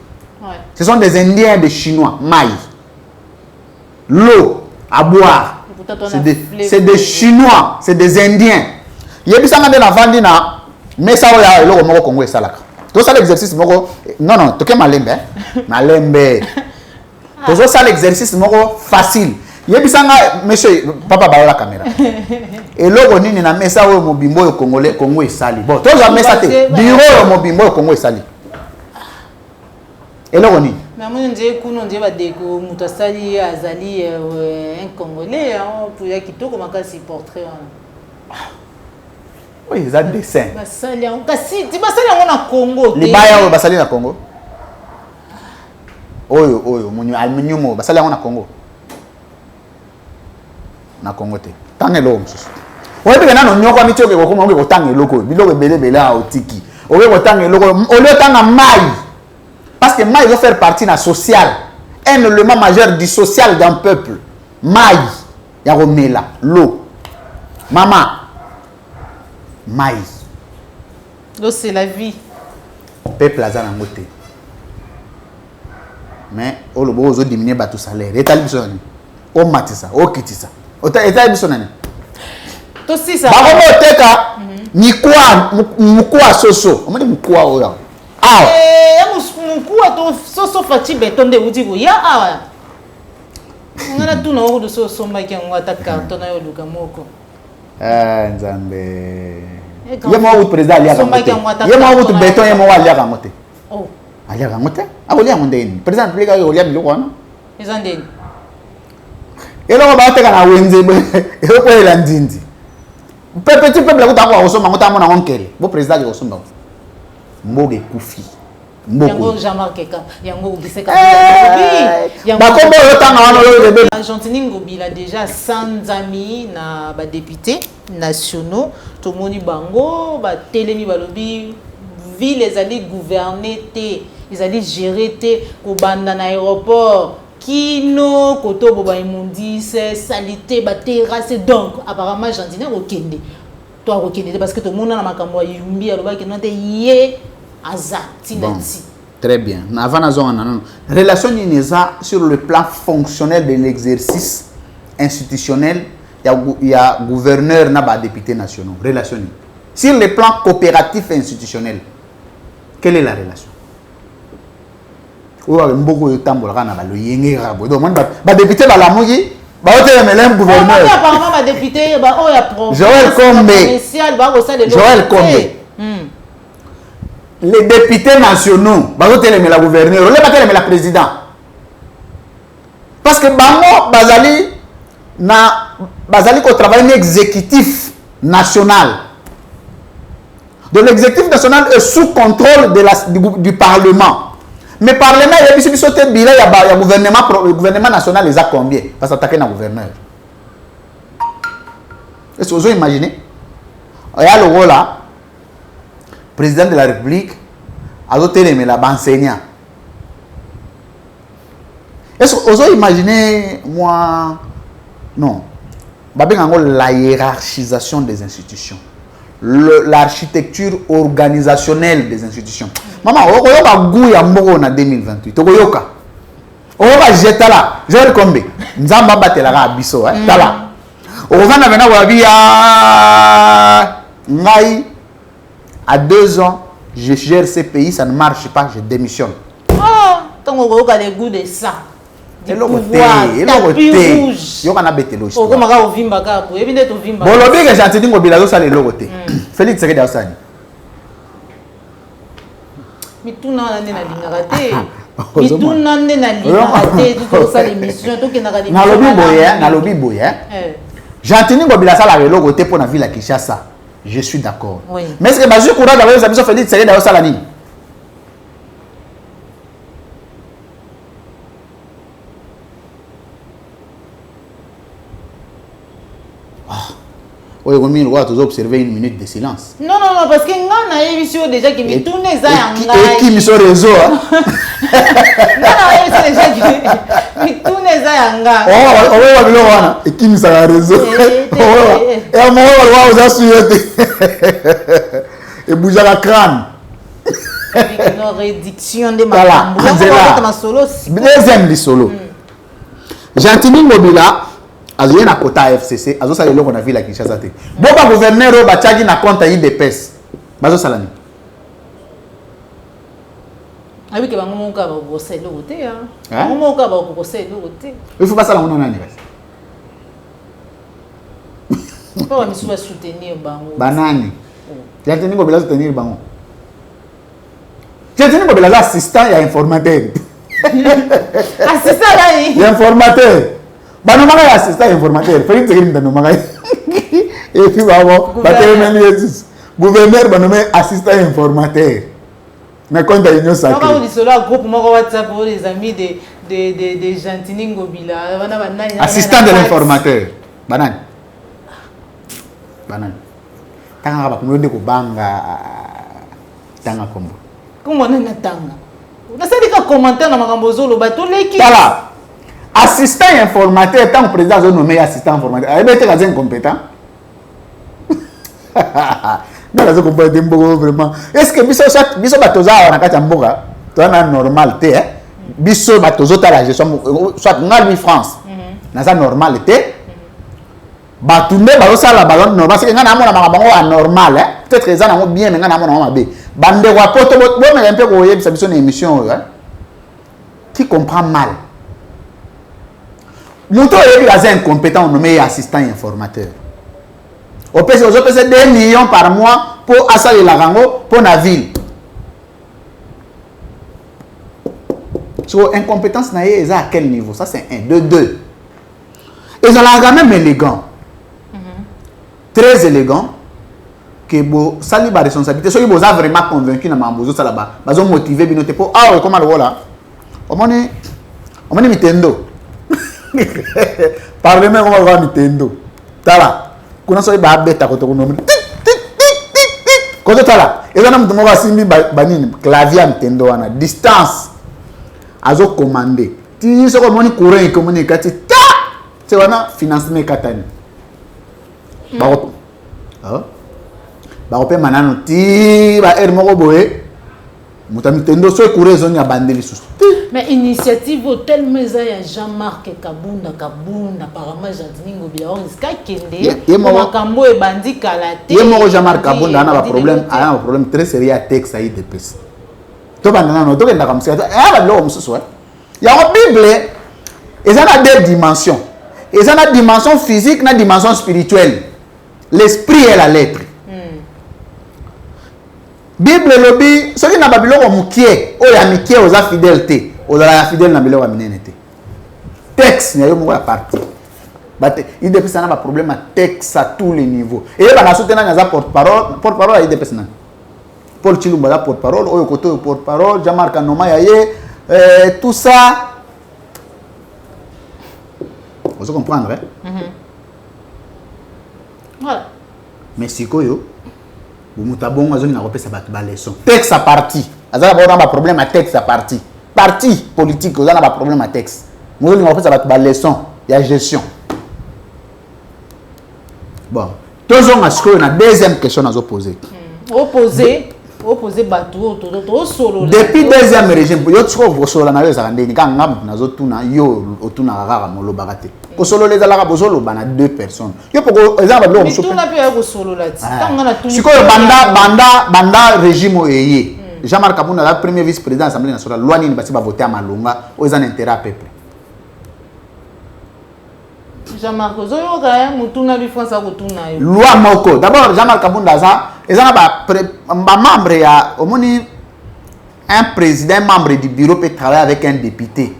[SPEAKER 1] Ce sont des Indiens, des Chinois, mai. L'eau à boire. C'est des Chinois, c'est des Indiens. Yebisanga de la vandi na mesa oya eloko moko Congo esalaka. To ça l'exercice moko non toke malembe malembe. To ça l'exercice moko facile. Yebisanga monsieur papa ba la caméra. Eloko nini na mesa oyo mobimbo yo congolais Congo esali. Bon, to za mesa te. Bureau mobimbo yo Congo esali. Eloko nini?
[SPEAKER 2] Mais moi je kuno nje ba deko muto sali azali un congolais pour ya kitoko makasi portrait.
[SPEAKER 1] Oui, ça dessin.
[SPEAKER 2] Basali en kasi, tu basali en na Congo.
[SPEAKER 1] Les baya basali na Congo. Oyo, munyu aluminium basali en na Congo. Na Congo te. Tangelo msusu. Oye pe na no nyoko mi tioke ko kuma ko tangelo ko. Biloko belebele a otiki. Oye ko tangelo ko. Ole tanga mai. Parce que mai doit faire partie na social. Un élément majeur du social d'un peuple. Mai ya romela, l'eau. Maman. Maïs.
[SPEAKER 2] Donc c'est la vie.
[SPEAKER 1] Peuple a zana ngote. Mais au lobo ozo diminuer ba tout salaire. État bisonani. O matisa, o kitisa. État bisonani.
[SPEAKER 2] To si ça.
[SPEAKER 1] Ba ko teka ni kwa soso. On dit mukwa oya. Ah.
[SPEAKER 2] Mukwa to soso fati beton de udi ko ya ah. Ngana tu na o do soso maki ngwa carton na yo luka moko.
[SPEAKER 1] Nzambe. Yemo ou président alia kamote. Yemo ou béton yemo alia kamote.
[SPEAKER 2] Oh.
[SPEAKER 1] Alia kamote? A olia mondeni. Président public a olia biloko wana.
[SPEAKER 2] Ezandeni.
[SPEAKER 1] Eloko ba teka na wenze e ko ela ndindi. Petit peuple ko tango osoma ngota mona onkele. Bo président ko osoma. Mboge kufi.
[SPEAKER 2] Yango Jean-Marc Keka, yango Biseka.
[SPEAKER 1] Ba kombo yo tanga wana lo bebe.
[SPEAKER 2] Argentine Ngobila déjà sans amis na ba députés nationaux, tomoni bango ba telemi balobi ville les allaient gouverner té, ils allaient gérer té ko banda na aéroport kino koto boba immondice salité ba terrasse donc apparemment Argentine okende. Toi okende parce que tout le monde na makambo yumbi aloba ke nante yé
[SPEAKER 1] bon, très bien. Relation sur le plan fonctionnel de l'exercice institutionnel, il y a gouverneur et députés nationaux. Relation. Sur le plan coopératif et institutionnel, quelle est la relation? Député Joël Kombe. Les députés nationaux, la gouverneur, la président. Parce que Bazali ko travail exécutif national. Donc l'exécutif national est sous contrôle du Parlement. Mais le Parlement, il y a le gouvernement national, les a combien? Parce que attaquer le gouverneur. Est-ce que vous imaginez? Il y a le rôle là. Président de la République, a mais la enseignant. Est-ce que vous imaginez, moi, non, la hiérarchisation des institutions, l'architecture organisationnelle des institutions. Maman, on va gouiller en 2028. On va jeter là. Joël Kombe, nous allons battre la rabisso. Tala. On va maintenant à 2 ans, je gère ces pays, ça ne marche pas, je démissionne.
[SPEAKER 2] Ah, tant qu'on a le goût de ça. Du pouvoir, tapis rouge.
[SPEAKER 1] Yo kana betelo.
[SPEAKER 2] O ko maka ovimba kako, ebinde to vimba.
[SPEAKER 1] Bon lobi que j'entends ngo bilazo ça le logoté. Félix Tshisekedi Osani.
[SPEAKER 2] Mituna nande na lingaraté. Mituna nande na lingaraté, tout ça l'émission, tout kenaka l'émission.
[SPEAKER 1] Na lobi boye. J'entends ngo bilazo la logoté pour na ville à Kinshasa. Je suis d'accord.
[SPEAKER 2] Oui.
[SPEAKER 1] Mais est-ce que Bazou Koura d'abord ça Félix Tshisekedi Osani? Oui, on va observer une minute de silence.
[SPEAKER 2] Non, parce que on a émission déjà qui me tourne ça en
[SPEAKER 1] et qui me sont réseau.
[SPEAKER 2] Non, c'est déjà qui me tourne ça en gars.
[SPEAKER 1] Et qui me sont réseau. Et à moi, on va et bouger la crâne.
[SPEAKER 2] Avec une réduction de ma
[SPEAKER 1] solo. Deuxième du solo. Gentini Mobila. Azo na kota FCC, azo sala loko na ville ya Kinshasa te. Boba gouverneur o batiaki na compte IDPS. Bazo salani.
[SPEAKER 2] Abi ke bango moka ba ko selo te ya. Bango moka ba ko selo te.
[SPEAKER 1] Il faut pas ça la mona nani basi.
[SPEAKER 2] Pas mi souba soutenir bango.
[SPEAKER 1] Banani. Gentini Mobila soutenir bango. Gentini Mobila assistant et informateur.
[SPEAKER 2] Assistant là.
[SPEAKER 1] Informateur. Banomaka ya assistant informateur, Félix Tshisekedi banomaka. Et puis gouverneur banomé assistant informateur. Mais quand il y a une sacrée.
[SPEAKER 2] Quand on dit cela groupe moi WhatsApp pour les amis de Gentini Ngobila,
[SPEAKER 1] assistant de l'informateur. Banane. Tanga ba kumende ko banga tanga kombo.
[SPEAKER 2] Comment on attanga? Na sali ka commentaire na makambo zolo ba to leki.
[SPEAKER 1] Voilà. Assistant informateur, tant que le président a nommé assistant informateur, il est très incompétent. Vraiment. Est-ce que biso batoza na kati mboka, toi na normal té hein? Biso batozo ta la gestion soit ngal France. Na ça normal té. Batumbe ba sala ba normal, c'est que ngana mona mabango anormal hein. Peut-être que ça na bien mais ngana mona mabe. Bande wa poto bo mais un peu ko yebisa biso na émission hein. Qui comprend mal. Mouton est incompétent, on nommé assistant informateur. On peut 2 millions par mois pour assailler la rango pour la ville. So, incompétence, c'est à quel niveau? Ça, c'est 1. De 2. Ils ont quand même élégant. Très élégant. Que vous saluez la responsabilité. Si vous avez vraiment convaincu, vous avez motivé, pour comment le voilà? On est Nintendo. Parlement on va voir Nintendo. Tala. Kuna so ba beta ko to ko nomi. Ko to tala. Et là nous va simbi banini clavier Nintendo wana distance. Azo commander. Ti so ko moni courant communiquer ta. C'est wana financement katani. Ba ko. Ba ko pe manano ti ba er moko boye. Muta Nintendo so courant zone ya bandeli sous.
[SPEAKER 2] Mais initiative hôtel meza ya Jean-Marc Kabunda apparemment Gentini Ngobila on ska kende makambo e bandi kalate
[SPEAKER 1] yemo Jean-Marc Kabunda ana problème très sérieux à texte aí DPS to bandana no to kenda comme ça ba lo mususu ya ko bible ils ont 2 dimensions ils ont la dimension physique na dimension spirituelle l'esprit et la lettre. Bible lobi soki na babiloko mukie o ya mikie oza fidélité ozala fidèle na biloko minene te texte na yo moko ya parti bate IDPS na ba problème à texte à tous les niveaux et ba na soutenir na za porte-parole à IDPS na Paul Chilumba la porte-parole oyo koto porte-parole Jean-Marc Anoma yaye tout ça vous comprendre hein
[SPEAKER 2] voilà
[SPEAKER 1] mais sikoyo Bumutabongo azoni na kopesa bato ba leçon texte à parti azala ba problème à texte à parti politique azala ba problème à texte moi na kopesa bato ba leçon ya gestion bon toujours asko na deuxième question nazo poser
[SPEAKER 2] opposer bato to solo
[SPEAKER 1] depuis deuxième régime yo tsiko vo solo na yo za ndeni ka ngam nazo tuna yo otuna rara molo bagate ko solo les alaka bozolo bana 2 personnes yo poko exemple lo
[SPEAKER 2] muso tuna pe ko solo la ti tanga na tuni
[SPEAKER 1] siko banda régime eye Jean-Marc Kabunda la premier vice-président de l'Assemblée nationale loi nini basi ba voter à Malonga aux intérêt à peuple
[SPEAKER 2] Jean-Marc Zoyo ka mutuna lui France ko tuna yo
[SPEAKER 1] loi moko d'abord Jean-Marc Kabunda ça ezana ba membre ya omoni un président membre du bureau peut travailler avec un député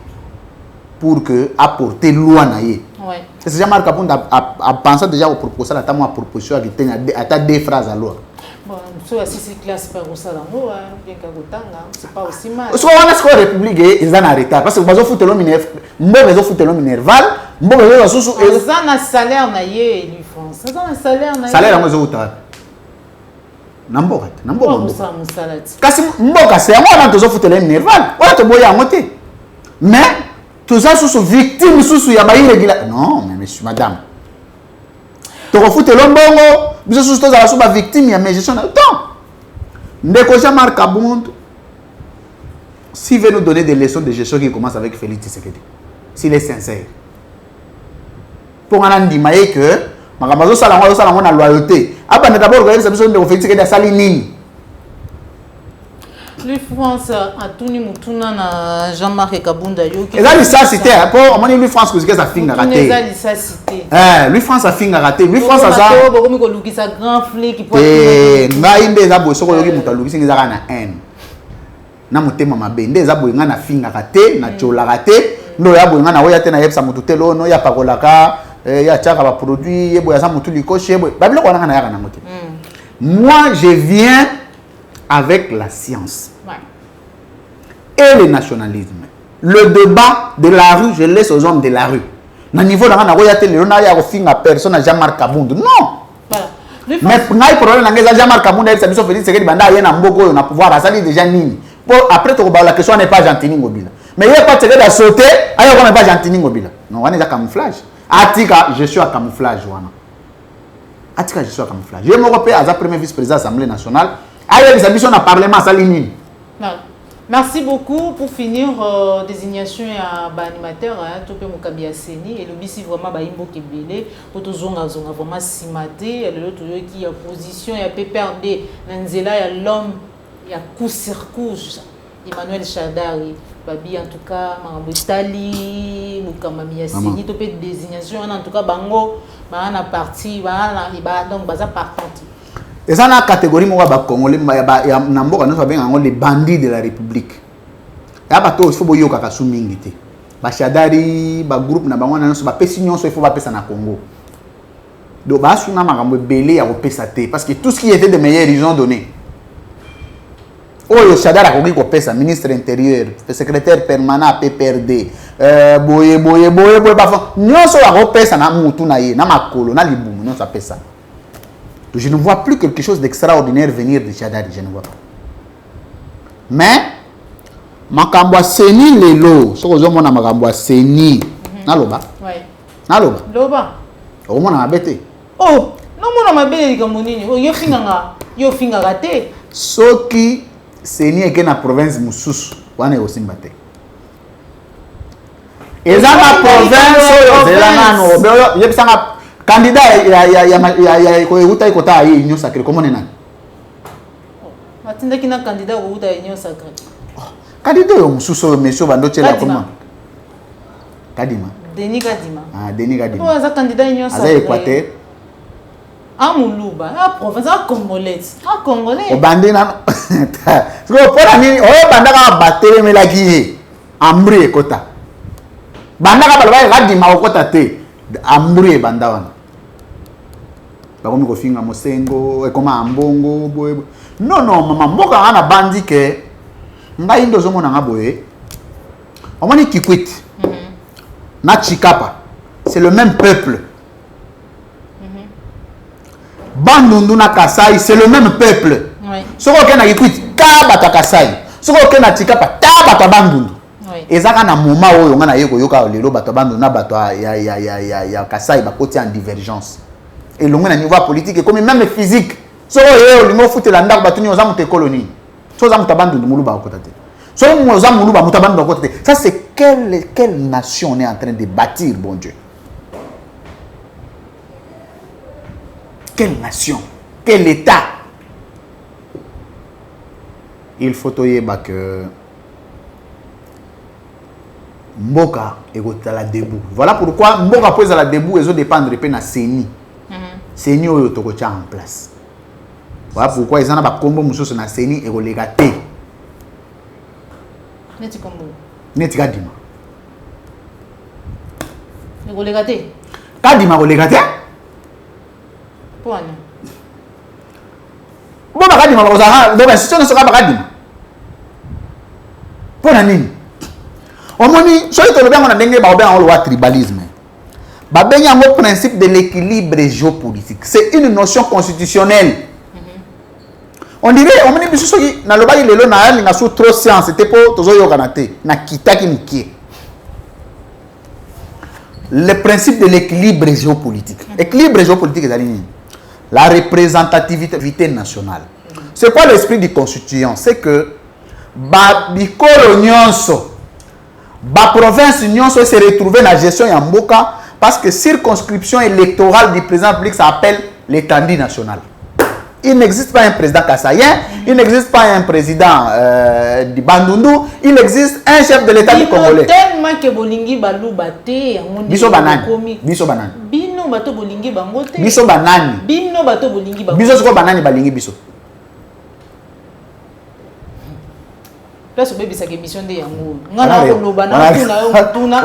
[SPEAKER 1] pour que apporter loi na ye.
[SPEAKER 2] Ouais.
[SPEAKER 1] C'est Jean-Marc Kabunda a pensé déjà au proposition à ta proposition à 2 phrases à loi.
[SPEAKER 2] Bon, soit assisté classe par au salon, bien qu'à Gotanga, c'est pas aussi mal.
[SPEAKER 1] Parce qu'on a ce qu'on République ils sont en retard parce que bazo foot l'homme minerval, bazo foot l'homme minerval, bazo sous
[SPEAKER 2] ils ont un salaire naïe lui France. Ils ont un salaire naïe.
[SPEAKER 1] Salaire à moi Namboka. Kasi mboka c'est moi dans foot l'homme minerval. Voilà to boya ngote. Mais tout ça sous victime sous ya ba irrégular. Non, mais monsieur madame. To foot l'homme bongo, biso sous to za sous ba victime ya mais gestion temps. Ndeko Jean-Marc Kabound, s'il veut nous donner des leçons de gestion qui commencent avec Félix Tshisekedi, s'il est sincère. Pour en dire que, Magamazo Salango Salango a loyauté. Après, d'abord, regardez cette personne de Félix Tshisekedi à Salinine.
[SPEAKER 2] Lui, France, a tout ni mutuna na Jean-Marc Kabound.
[SPEAKER 1] Et là, il s'est cité. Pour moi, lui, France, que ça finit à rater. Lui, France a fini à rater. Lui, France a ça.
[SPEAKER 2] Ça grand flic qui peut
[SPEAKER 1] être. Maïmbe, ça, c'est quoi, il y a une haine. Na mutema mabende za boyenga na finga raté na chola raté no ya boyenga na oya te na yebsa mututelo no ya pakolaka ya chaka ba produit yebo ya sa mutu likoshi yebo babilo ko na yaka na mote. Moi je viens avec la science et le nationalisme. Le débat de la rue, je laisse aux hommes de la rue. Na niveau na oya te le na ya ko finga personne Jean-Marc Kabound. Non. Voilà. Mais ngai problème na ngeza Jean-Marc Kabound ya biso Félix Tshisekedi banda yena mboko na pouvoir asali déjà nini. Après, la question n'est pas gentil mobile. Mais il n'y a pas de sauter, il n'y a pas gentil mobile. Non, on est à camouflage. Atika, je suis à camouflage. Atika, je suis à camouflage. Je me rappelle à la première vice-présidente de l'Assemblée nationale. Aïe, les ambitions dans le Parlement, ça ligne.
[SPEAKER 2] Merci beaucoup pour finir désignation à l'animateur Topé Moukabia Seni et le BC vraiment Baimbo Kebele pour tout zonga vraiment simaté l'autre qui a position il y a PPRD Nanzela il y a l'homme il y a coup sur coup Emmanuel Chadari babi en tout cas Mambutali Mukamamia Seni Topé désignation en tout cas bango bana parti bana donc baza partante.
[SPEAKER 1] Et ça, la catégorie de Congolais, les bandits de la République. Il faut que vous ayez des Chadari, des groupes, des Pessignon, il faut que vous Congo. Donc, parce que tout ce qui était de meilleurs, ils ont donné. Oh, le Chadar a compris que ministre intérieur, secrétaire permanent à PPRD, boye, nous sommes ça na mutu na ye, na makolo, na libumu, nous sommes ça. Je ne vois plus quelque chose d'extraordinaire venir de Chadari, je ne vois pas. Mais, Makambwa Seni lelo, ce que je vois Makambwa Seni, naloba.
[SPEAKER 2] Oui.
[SPEAKER 1] Naloba.
[SPEAKER 2] Loba.
[SPEAKER 1] Au moins on a bêté.
[SPEAKER 2] Oh, non mon a bêté comme monini. Oh, yo finga raté.
[SPEAKER 1] Ce qui Seni est dans la province Moussous, on est aussi batté. Et dans la province, candidat ya koyuta ikota yi union sacrée comment nena
[SPEAKER 2] matinda kina candidat koyuta union sacrée
[SPEAKER 1] candidat yo mususo monsieur bandochela comment Kadima
[SPEAKER 2] Denis Kadima
[SPEAKER 1] Denis Kadima
[SPEAKER 2] pour za candidat union sacrée
[SPEAKER 1] za Équateur
[SPEAKER 2] Amuluba a province congolais
[SPEAKER 1] o bandina so pour nini o bandaka batele melaki amri ekota bandaka balaba Kadima okota te amri bandawana bakomi kofinga mosengo ekoma ambongo boye non mama mboka ana bandi ke ngai ndo zomona nga boye omoni Kikwit na Chikapa c'est le même peuple Bandundu na Kasai c'est le même peuple soko ke na Kikwit ka bata Kasai soko ke na Chikapa ta bata Bandundu ezaka na moment oyo nga na yeko yoka lelo bato Bandundu na bato ya Kasai bakoti en divergence et l'on a niveau politique et comme même physique so yo lingo futela ndako batuni oza muté colonie so za mutabando de muluba kotate so mo za muluba mutabando kotate ça c'est quelle nation on est en train de bâtir bon Dieu quelle nation quel état il faut toyeba que Mboka et la debout voilà pourquoi Mboka pose à la debout et zo dépendre pe na Seni Seni oyo tokocha en place. Voilà pourquoi ils en ont pas combo mususu na Seni et relégaté.
[SPEAKER 2] Neti combo.
[SPEAKER 1] Neti Kadima.
[SPEAKER 2] Relégaté.
[SPEAKER 1] Kadima relégaté.
[SPEAKER 2] Pourquoi?
[SPEAKER 1] Bon bakadima bakozala donc institution ne sera bakadima pour nini omoni soki tolobi yango na ndenge baobenga yango lowa tribalisme babengi yango principe de l'équilibre géopolitique c'est une notion constitutionnelle. On dirait omoni biso soki nalobaki lelo na yalinga sous trop science te po tozoyokana te na kitaki mokie le principe de l'équilibre géopolitique. Équilibre géopolitique ezali nini? La représentativité nationale. C'est quoi l'esprit du constituant? C'est que bikolo nyonso ba province nyonso se retrouver na gestion ya mboka parce que circonscription électorale du président public ça appelle l'étendue nationale. Il n'existe pas un président kassaïen, il n'existe pas un président du Bandundu, il existe un chef de l'État du Congolais.
[SPEAKER 2] Tellement que bolingi baluba te
[SPEAKER 1] biso banani biso banani
[SPEAKER 2] bino bato bolingi bango te
[SPEAKER 1] biso banani
[SPEAKER 2] bino bato bolingi bango
[SPEAKER 1] biso soko banani balingi biso
[SPEAKER 2] place obebisa ke mission de yango ngana ko loba na tuna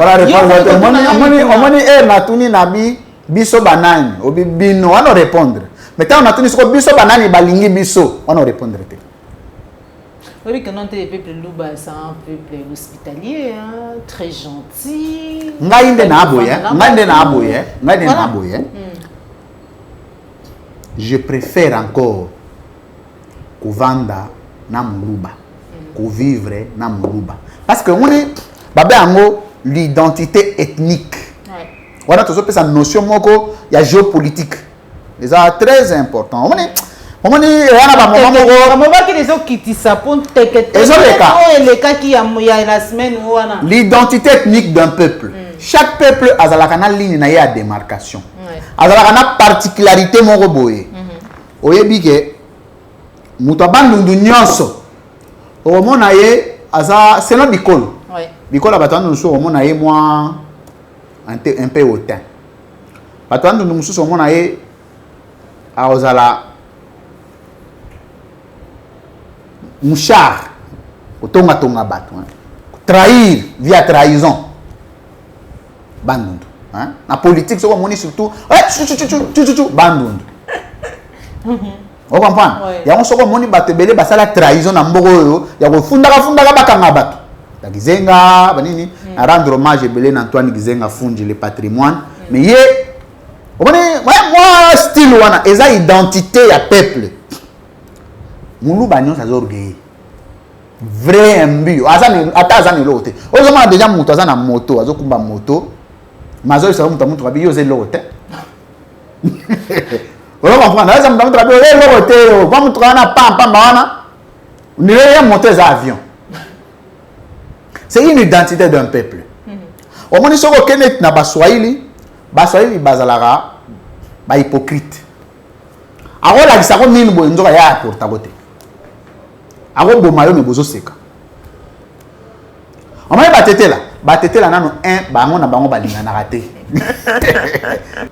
[SPEAKER 1] omoni natuni nabi biso banani obi bino wana répondre mais tant on a tenu soko biso banani balingi biso wana répondre te.
[SPEAKER 2] Oui, que non, le peuple Luba, c'est un peuple hospitalier, hein, très gentil.
[SPEAKER 1] Je préfère encore Kovanda na Muluba, vivre na Muluba. Parce que on est l'identité ethnique. On a toujours cette notion moko ya géopolitique. C'est très important. On dit l'identité ethnique d'un peuple. Chaque peuple a une ligne de démarcation. A une particularité mon roboé. Oyebi ke mutabandundu nyonso. Omona ye aza selon bikolo. Bikolo batando nso omona ye moi un peu hautain. Batando nso omona ye a ozala mouchard, autonga tonga bato, trahir via trahison, bandundu. La politique, c'est comme on dit surtout, bandundu. Vous comprenez? Il y a un second moni bato belé basa la trahison na mboko yo, ya ko funda bakanga bato. Ta gizenga, banini, na rendre hommage belé na Antoine Gizenga Fungi le patrimoine, mais yé, moi style wana, eza identité ya peuple. Moulou bagnon ça orgueil vrai mbi atazani lote ozoma déjà mutu azana moto azokumba moto mazo ça mutu mutu babi yoze lote on comprend ça mutu babi yoze lote ba mutu kana pam wana ni le monter ça avion c'est une identité d'un peuple au moins soko kenet na baswahili bazalaka ba hypocrite akola kisako nini boyo nzoka ya porta côté ako bomayo me bozo seka omai batetela nano bango na bango balingana raté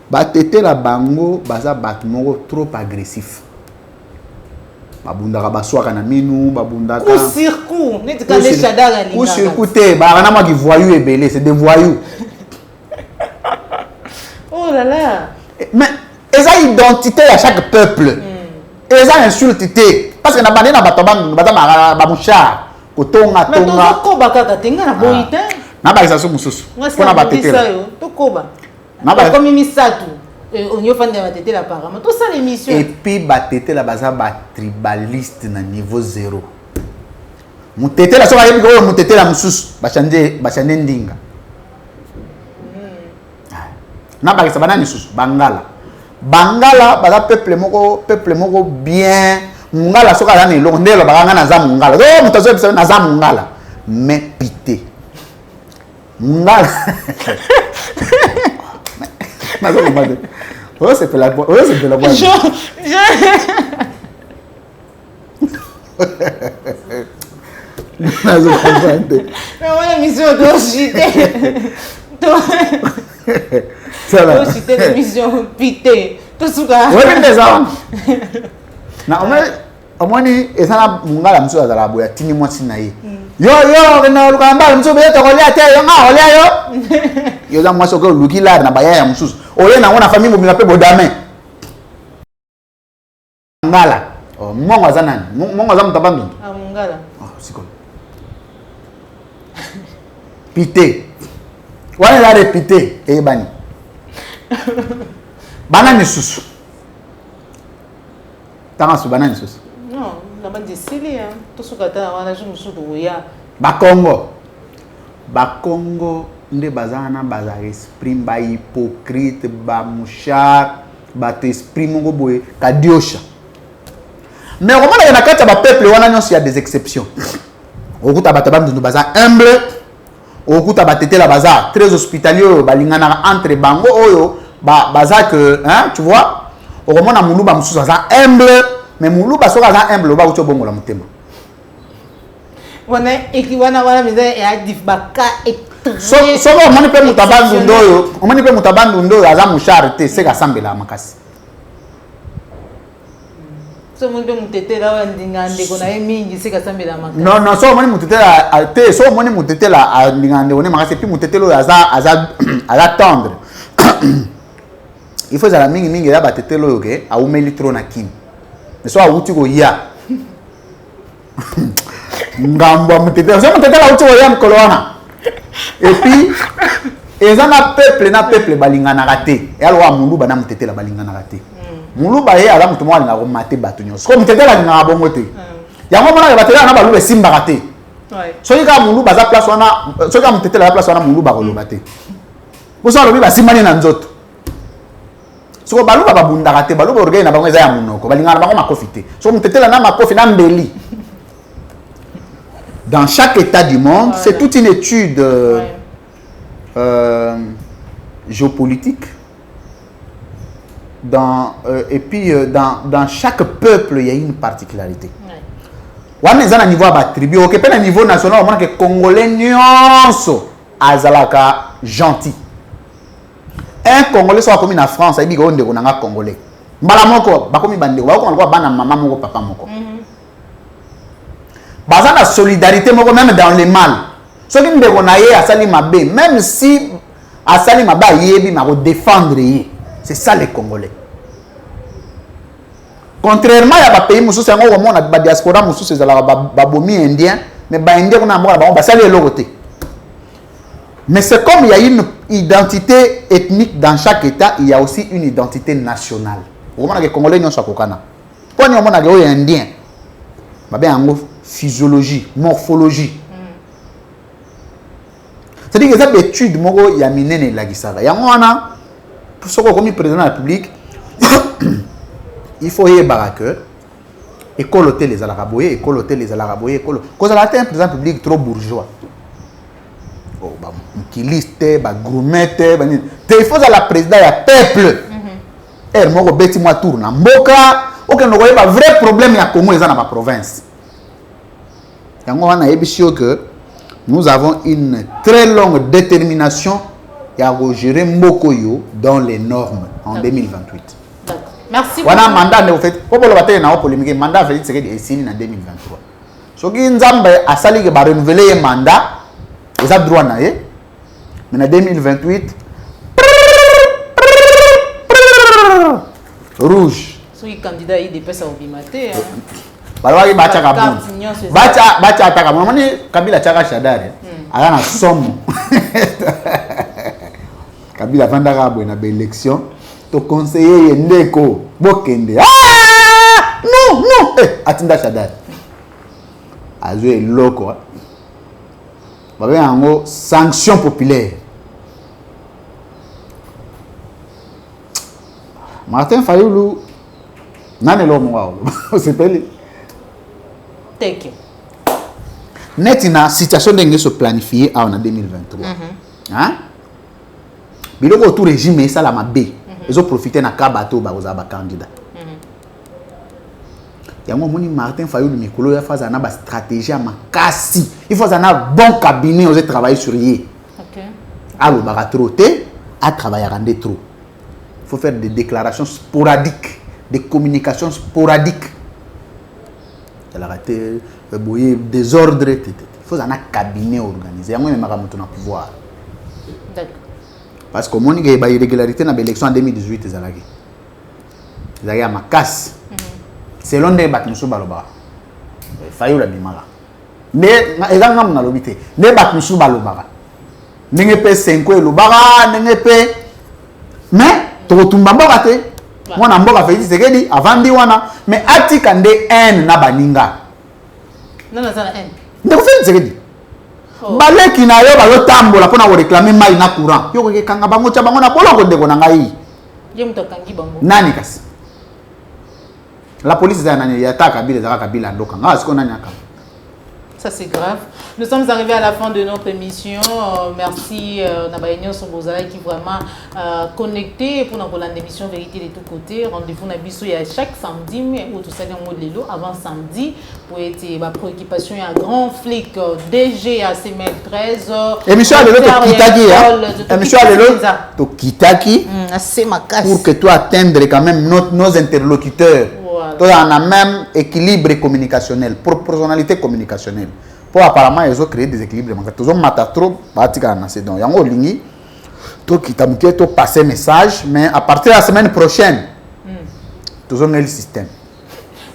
[SPEAKER 1] batetela bango baza bato moko trop agressif babundaka baswaka na minu babundaka
[SPEAKER 2] circuit netika les chadara linga
[SPEAKER 1] circuit te bana moi qui voyou ebelé c'est des voyous.
[SPEAKER 2] Oh là là,
[SPEAKER 1] mais eza identité à chaque peuple eza insulte te parce que na bande na bato ba mouchard kotonga tonga
[SPEAKER 2] mais to ko bakaka tenga na boite
[SPEAKER 1] na ba isa so mususu pona batetela
[SPEAKER 2] to koba na ba comme misatu onyo fande batetela apparemment to ça l'émission
[SPEAKER 1] et puis batetela baza ba tribaliste na niveau 0 mutetela so ba yebi ko mutetela mususu ba chande ndinga na ba isa banani susu bangala baza peuple moko bien mungala soka za ni longo ndelo bakanga na za mungala do mutazo bisa na za mungala mais pité mungala na zo komande c'est la boîte na zo komande
[SPEAKER 2] mais ouais mission de chiter ça là chiter l'émission pité tout ça
[SPEAKER 1] ouais mais ça na omoni esana mungala mso azala boya tini mwasi na ye yo na lukamba mso be to kolia te yo nga olia yo za mwasi ko lukila na baya ya msusu oye na ngona famille mobima pe bodame ngala Oh, mon azanani. Mon azam tabandu.
[SPEAKER 2] Ah, Mongala.
[SPEAKER 1] Oh, c'est quoi? Pité. Wana la répité et bani. Banane susu. Tangasu banane susu.
[SPEAKER 2] Non, là-bas des scellés hein. Tout ce gata wana je me suis doué.
[SPEAKER 1] Ba Congo. Ba Congo nde bazana baza esprit ba hypocrite ba mouchard ba esprit mongo boye ka diosha. Mais comment il y a kati ba peuple wana nyonso ya des exceptions. Okuta batabam de baza humble. Okuta batete la baza très hospitalier balingana entre bango oyo baza que hein tu vois au moment na muluba mususu baza humble mais muluba soka baza humble ba uto bongo la mutema
[SPEAKER 2] wana wana miza ya dif baka
[SPEAKER 1] so on moni pe mutabandu ndoyo on moni pe mutabandu ndoyo aza musharte c'est ka sambela makasi
[SPEAKER 2] so moni pe mutete la ndinga ndeko na mingi c'est ka sambela makasi
[SPEAKER 1] non so moni mutete la te so moni mutete la ndinga ndeko ne makasi puis mutete lo aza tendre il faut ça la mingi ya batete lo yoke a umeli trop na kin mais so awuti ko ya ngambo mutete so mutete la uti ko ya mkolo wana et puis ezana peuple balingana raté et alors mulu bana mutete la balingana raté mulu ba ye ala mutu mo alinga ko mate batu nyonso ko mutete la linga bongo te yango mona batela na balu besimba raté so yika mulu baza place wana so ka mutete la place wana mulu ba ko lobaté bo so lobi basimani na nzoto so balu ba bunda raté balu ba organe na bango eza ya munoko balingana bango makofité so mutete la na makofi na mbeli. Dans chaque état du monde, voilà. C'est toute une étude géopolitique. Et puis, dans chaque peuple, il y a une particularité. On est à un niveau à tribu, au niveau national, on a que Congolais nyonso azalaka gentil. Un Congolais soit comme en France, il dit qu'on est un Congolais. Balamoko, bakomi bande, bakomi bana maman moko papa moko. Basant la solidarité, même dans le mal. Ce qui nous dit à Sali Mabé, même si à Sali Mabé, il va défendre. C'est ça les Congolais. Contrairement à des pays, c'est un diaspora, c'est un bomi indien, mais les Indiens, mais c'est comme il y a une identité ethnique dans chaque État, il y a aussi une identité nationale. Les Congolais ne sont pas Kokana. Quand on a des Indiens, physiologie, morphologie. C'est-à-dire que cette étude, il y a miné la guisara. Il y a un pour ce qu'on président de la République, il faut y avoir que école les Alaraboye, école les Alaraboye, école. Quand on a un président public trop bourgeois, qui liste, groumette, il faut que la président y peuple. Et moi, je moi tourne en Mboka, aucun vrai problème il y a Congo dans ma province. Que nous avons une très longue détermination à gérer Mokoyo dans les normes en 2028.
[SPEAKER 2] Merci.
[SPEAKER 1] Voilà mandat de fait. Pour le bataille na polémique mandat fait c'est que signé en 2023. So qui nzambe a sali que ba renouveler un mandat, ils ont droit na mais en 2028 rouge.
[SPEAKER 2] So qui candidat il dépasse au bimaté.
[SPEAKER 1] Balwa bacha kabon. Bacha ataka. Moni Kabila chaka shadare. Ala na somo. Kabila vanda kabwe na élection. To conseiller ndeko bokende. Ah! Non. Atinda shadare. Azwe loko. Babe yango sanction populaire. Martin Fayulu nane lo mo. C'est peli. Net na situation d'engagement se planifier en 2023. Hein? Biloko tout régime ça la mabé. Ils ont profité na kabato ba oza ba candidat. Yango moni Martin Fayulu mikolo ya faza na ba stratégie makasi. Il faut ça na bon cabinet aux travailler sur yé. OK. Allo ba trotter à travailler à rendre trop. Il faut faire des déclarations sporadiques, des communications sporadiques. Elle a raté des ordres. Il faut un cabinet organisé. Il y a un pouvoir. Parce que il y a une irrégularité dans l'élection en 2018. Il y a ma casse. selon des batmusu baloba fayo la bimala ne ezanga mna lobité ne batmusu baloba ndenge pe 5 elobara ndenge pe mais to tumba mboka te mwana mboka Félix Tshisekedi avandi wana mais atika nde n na baninga
[SPEAKER 2] nana sana n
[SPEAKER 1] ndeko Félix Tshisekedi baleki na yo bazotambola mpona koreklame mai na courant yo kokekanga bango tya bango na boloko ndeko na ngai
[SPEAKER 2] ye moto akangi bango
[SPEAKER 1] nani kasi la police eza nani yata Kabila ezaka Kabila ndoka nga siko nani aka.
[SPEAKER 2] Ça c'est grave. Nous sommes arrivés à la fin de notre émission. Merci Nabaïnion Sobozala qui vraiment connecté pour nous la émission Vérité de tous côtés. Rendez-vous Nabiso il y a chaque samedi, mais tout ça dans le lelo avant samedi pour être ma préoccupation il y a un grand flic DG à CML13.
[SPEAKER 1] Émission de l'autre Kitaki hein. Émission de l'autre Kitaki.
[SPEAKER 2] C'est ma casse.
[SPEAKER 1] Pour que tu atteindre quand même nos interlocuteurs. Voilà. On a même équilibre communicationnel, proportionnalité communicationnelle. Pour apparemment, ils ont créé des équilibres. Ils ont maté trop, c'est donc. Ils ont ligné, ils ont passé message, mais à partir de la semaine prochaine, ils ont le système.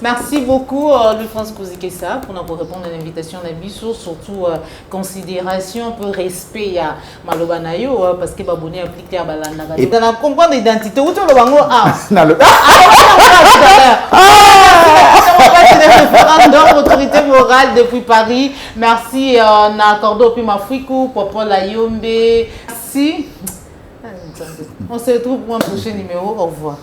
[SPEAKER 2] Merci beaucoup, Louis-France Kouzikessa, pour nous répondre à l'invitation d'Abisso, surtout considération, un peu respect à Malobanayo, parce que Baboni appliqué à Balanda. Dans la comprendre l'identité, où tu le bango référendum autorité morale depuis Paris. Merci, Nakordo Pimafrikou, Popo Layombe. Merci. On se retrouve pour un prochain numéro. Au revoir.